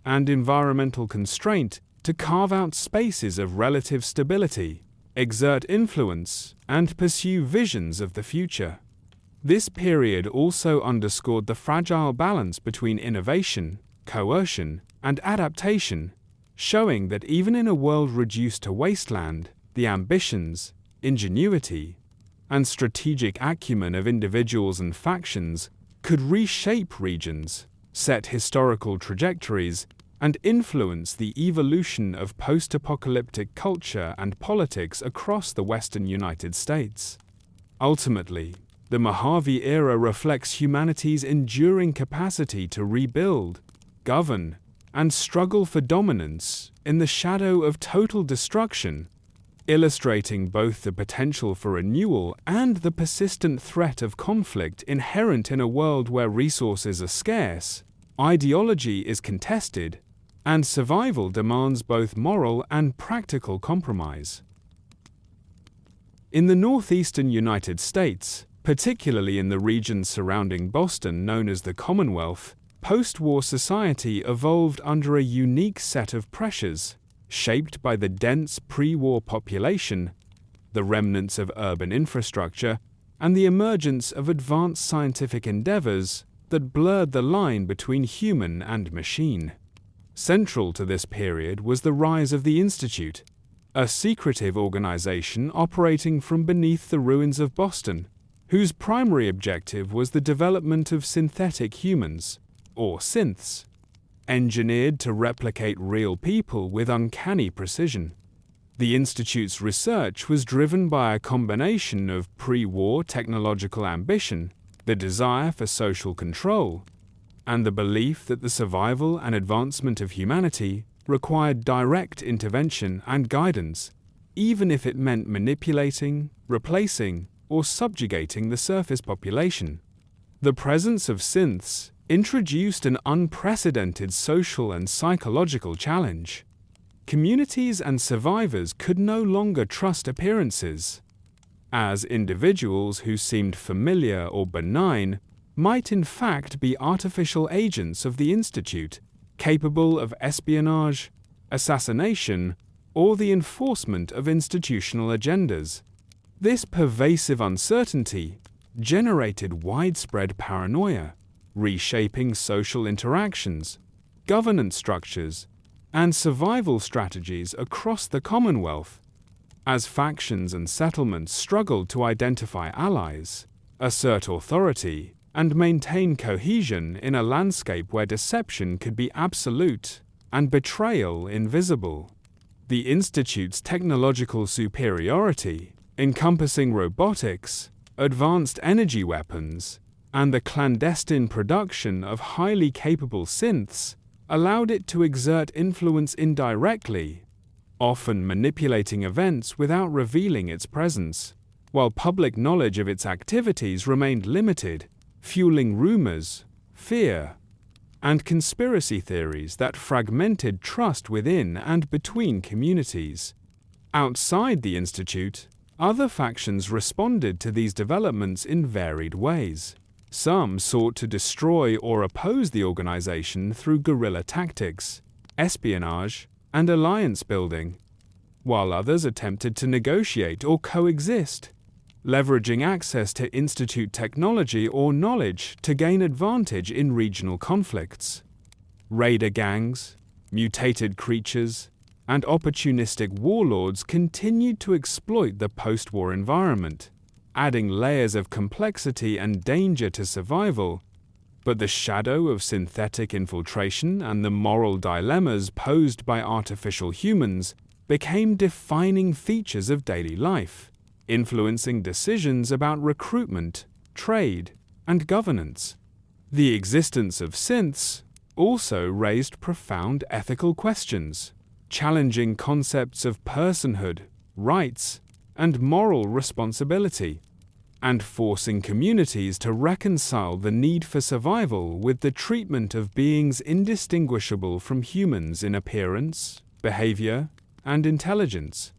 and environmental constraint to carve out spaces of relative stability, exert influence, and pursue visions of the future. This period also underscored the fragile balance between innovation, coercion, and adaptation, showing that even in a world reduced to wasteland, the ambitions, ingenuity, and strategic acumen of individuals and factions could reshape regions, set historical trajectories, and influence the evolution of post-apocalyptic culture and politics across the Western United States. Ultimately, the Mojave era reflects humanity's enduring capacity to rebuild, govern, and struggle for dominance in the shadow of total destruction, illustrating both the potential for renewal and the persistent threat of conflict inherent in a world where resources are scarce, ideology is contested, and survival demands both moral and practical compromise. In the northeastern United States, particularly in the region surrounding Boston known as the Commonwealth, post-war society evolved under a unique set of pressures, shaped by the dense pre-war population, the remnants of urban infrastructure, and the emergence of advanced scientific endeavors that blurred the line between human and machine. Central to this period was the rise of the Institute, a secretive organization operating from beneath the ruins of Boston, whose primary objective was the development of synthetic humans, or synths, engineered to replicate real people with uncanny precision. The Institute's research was driven by a combination of pre-war technological ambition, the desire for social control, and the belief that the survival and advancement of humanity required direct intervention and guidance, even if it meant manipulating, replacing, or subjugating the surface population. The presence of synths introduced an unprecedented social and psychological challenge. Communities and survivors could no longer trust appearances, as individuals who seemed familiar or benign might in fact be artificial agents of the Institute, capable of espionage, assassination, or the enforcement of institutional agendas. This pervasive uncertainty generated widespread paranoia, reshaping social interactions, governance structures, and survival strategies across the Commonwealth. As factions and settlements struggled to identify allies, assert authority, and maintain cohesion in a landscape where deception could be absolute and betrayal invisible. The Institute's technological superiority, encompassing robotics, advanced energy weapons, and the clandestine production of highly capable synths, allowed it to exert influence indirectly, often manipulating events without revealing its presence, while public knowledge of its activities remained limited, fueling rumors, fear, and conspiracy theories that fragmented trust within and between communities. Outside the Institute, other factions responded to these developments in varied ways. Some sought to destroy or oppose the organization through guerrilla tactics, espionage, and alliance building, while others attempted to negotiate or coexist, leveraging access to Institute technology or knowledge to gain advantage in regional conflicts. Raider gangs, mutated creatures, and opportunistic warlords continued to exploit the post-war environment, adding layers of complexity and danger to survival. But the shadow of synthetic infiltration and the moral dilemmas posed by artificial humans became defining features of daily life, influencing decisions about recruitment, trade, and governance. The existence of synths also raised profound ethical questions, challenging concepts of personhood, rights, and moral responsibility, and forcing communities to reconcile the need for survival with the treatment of beings indistinguishable from humans in appearance, behavior, and intelligence.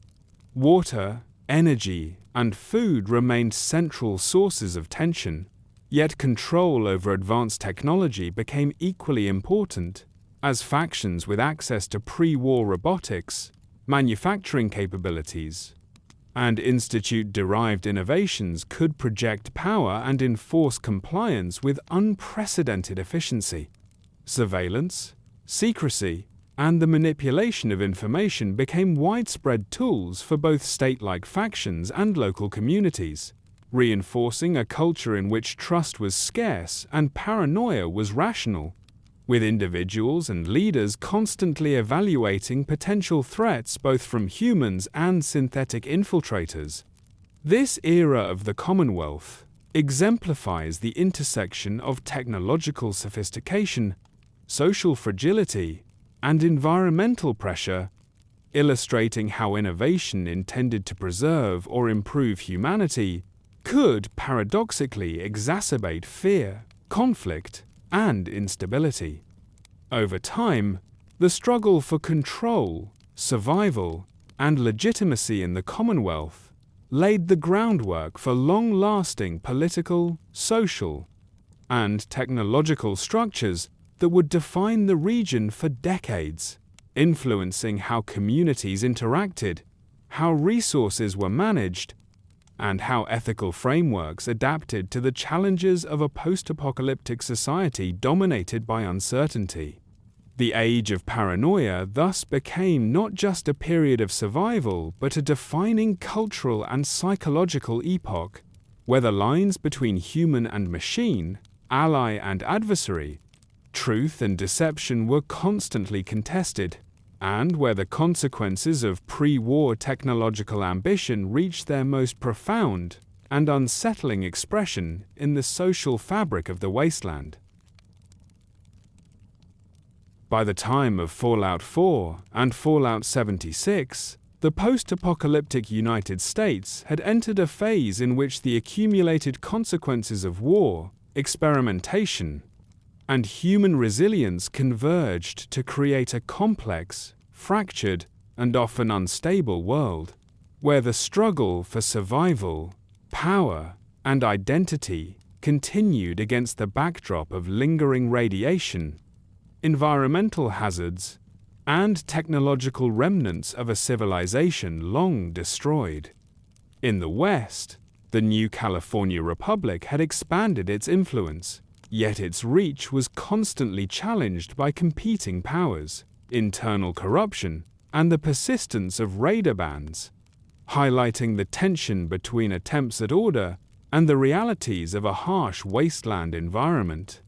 Water, energy, and food remained central sources of tension, yet control over advanced technology became equally important, as factions with access to pre-war robotics, manufacturing capabilities, and Institute-derived innovations could project power and enforce compliance with unprecedented efficiency. Surveillance, secrecy, and the manipulation of information became widespread tools for both state-like factions and local communities, reinforcing a culture in which trust was scarce and paranoia was rational, with individuals and leaders constantly evaluating potential threats both from humans and synthetic infiltrators. This era of the Commonwealth exemplifies the intersection of technological sophistication, social fragility, and environmental pressure, illustrating how innovation intended to preserve or improve humanity could paradoxically exacerbate fear, conflict, and instability. Over time, the struggle for control, survival, and legitimacy in the Commonwealth laid the groundwork for long-lasting political, social, and technological structures that would define the region for decades, influencing how communities interacted, how resources were managed, and how ethical frameworks adapted to the challenges of a post-apocalyptic society dominated by uncertainty. The age of paranoia thus became not just a period of survival, but a defining cultural and psychological epoch, where the lines between human and machine, ally and adversary, truth and deception were constantly contested, and where the consequences of pre-war technological ambition reached their most profound and unsettling expression in the social fabric of the wasteland. By the time of Fallout 4 and Fallout 76, the post-apocalyptic United States had entered a phase in which the accumulated consequences of war, experimentation, and human resilience converged to create a complex, fractured, and often unstable world, where the struggle for survival, power, and identity continued against the backdrop of lingering radiation, environmental hazards, and technological remnants of a civilization long destroyed. In the West, the new California Republic had expanded its influence, yet its reach was constantly challenged by competing powers, internal corruption, and the persistence of raider bands, highlighting the tension between attempts at order and the realities of a harsh wasteland environment.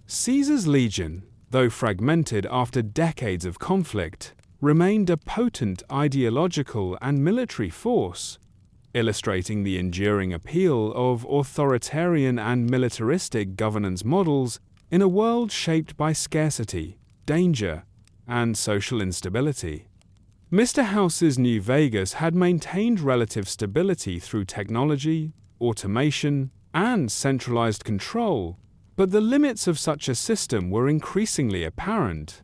Caesar's legion, though fragmented after decades of conflict, remained a potent ideological and military force, illustrating the enduring appeal of authoritarian and militaristic governance models in a world shaped by scarcity, danger, and social instability. Mr. House's New Vegas had maintained relative stability through technology, automation, and centralized control, but the limits of such a system were increasingly apparent,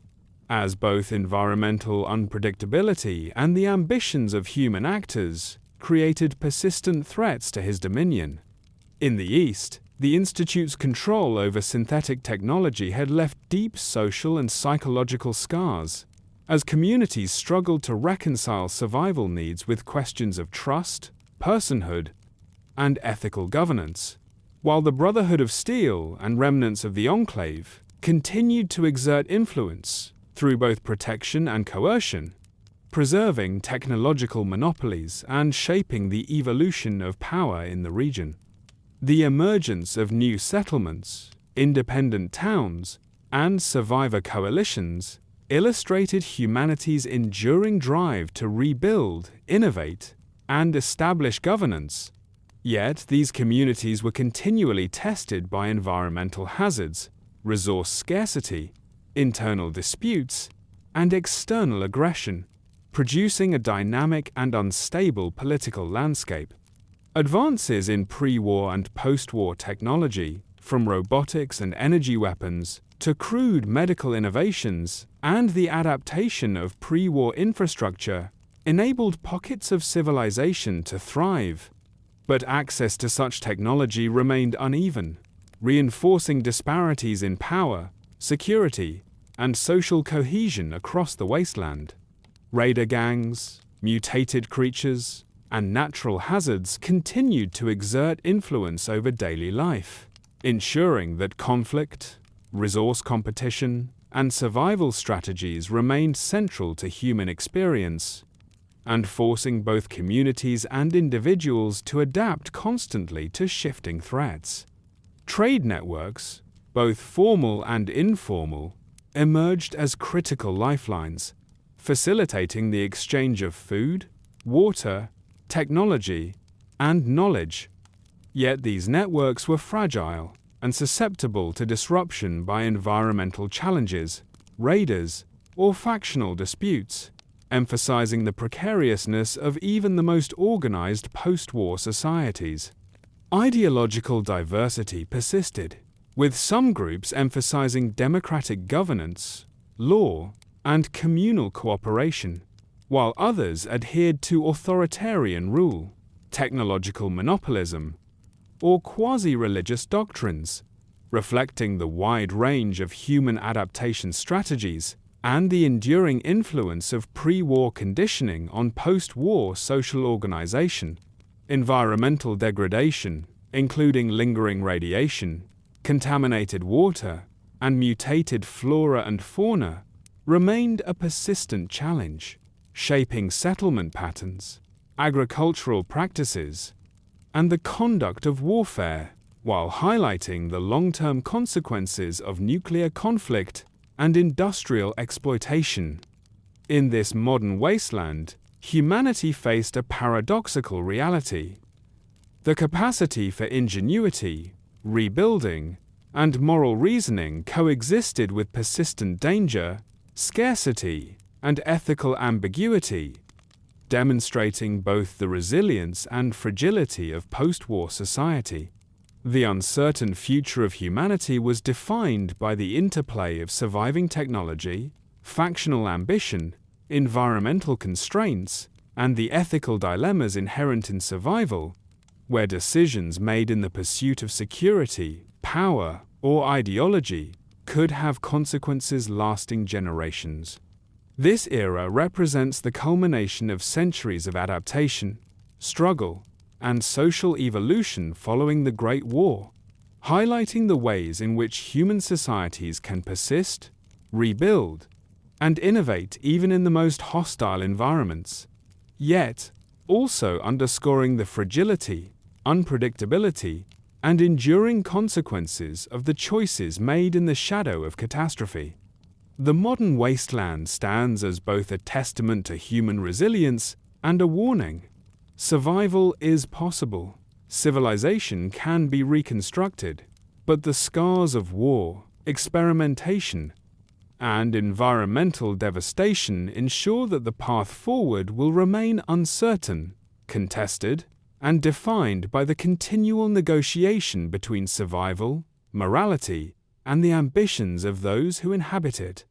as both environmental unpredictability and the ambitions of human actors created persistent threats to his dominion. In the East, the Institute's control over synthetic technology had left deep social and psychological scars, as communities struggled to reconcile survival needs with questions of trust, personhood, and ethical governance, while the Brotherhood of Steel and remnants of the Enclave continued to exert influence through both protection and coercion, preserving technological monopolies and shaping the evolution of power in the region. The emergence of new settlements, independent towns, and survivor coalitions illustrated humanity's enduring drive to rebuild, innovate, and establish governance. Yet these communities were continually tested by environmental hazards, resource scarcity, internal disputes, and external aggression, producing a dynamic and unstable political landscape. Advances in pre-war and post-war technology, from robotics and energy weapons to crude medical innovations and the adaptation of pre-war infrastructure, enabled pockets of civilization to thrive. But access to such technology remained uneven, reinforcing disparities in power, security, and social cohesion across the wasteland. Raider gangs, mutated creatures, and natural hazards continued to exert influence over daily life, ensuring that conflict, resource competition, and survival strategies remained central to human experience, and forcing both communities and individuals to adapt constantly to shifting threats. Trade networks, both formal and informal, emerged as critical lifelines, facilitating the exchange of food, water, technology, and knowledge. Yet these networks were fragile and susceptible to disruption by environmental challenges, raiders, or factional disputes, emphasizing the precariousness of even the most organized post-war societies. Ideological diversity persisted, with some groups emphasizing democratic governance, law, and communal cooperation, while others adhered to authoritarian rule, technological monopolism, or quasi-religious doctrines, reflecting the wide range of human adaptation strategies and the enduring influence of pre-war conditioning on post-war social organization. Environmental degradation, including lingering radiation, contaminated water, and mutated flora and fauna, remained a persistent challenge, shaping settlement patterns, agricultural practices, and the conduct of warfare, while highlighting the long-term consequences of nuclear conflict and industrial exploitation. In this modern wasteland, humanity faced a paradoxical reality. The capacity for ingenuity, rebuilding, and moral reasoning coexisted with persistent danger, scarcity, and ethical ambiguity, demonstrating both the resilience and fragility of post-war society. The uncertain future of humanity was defined by the interplay of surviving technology, factional ambition, environmental constraints, and the ethical dilemmas inherent in survival, where decisions made in the pursuit of security, power, or ideology could have consequences lasting generations. This era represents the culmination of centuries of adaptation, struggle, and social evolution following the Great War, highlighting the ways in which human societies can persist, rebuild, and innovate even in the most hostile environments, yet also underscoring the fragility, unpredictability, and enduring consequences of the choices made in the shadow of catastrophe. The modern wasteland stands as both a testament to human resilience and a warning. Survival is possible, civilization can be reconstructed, but the scars of war, experimentation, and environmental devastation ensure that the path forward will remain uncertain, contested, and defined by the continual negotiation between survival, morality, and the ambitions of those who inhabit it.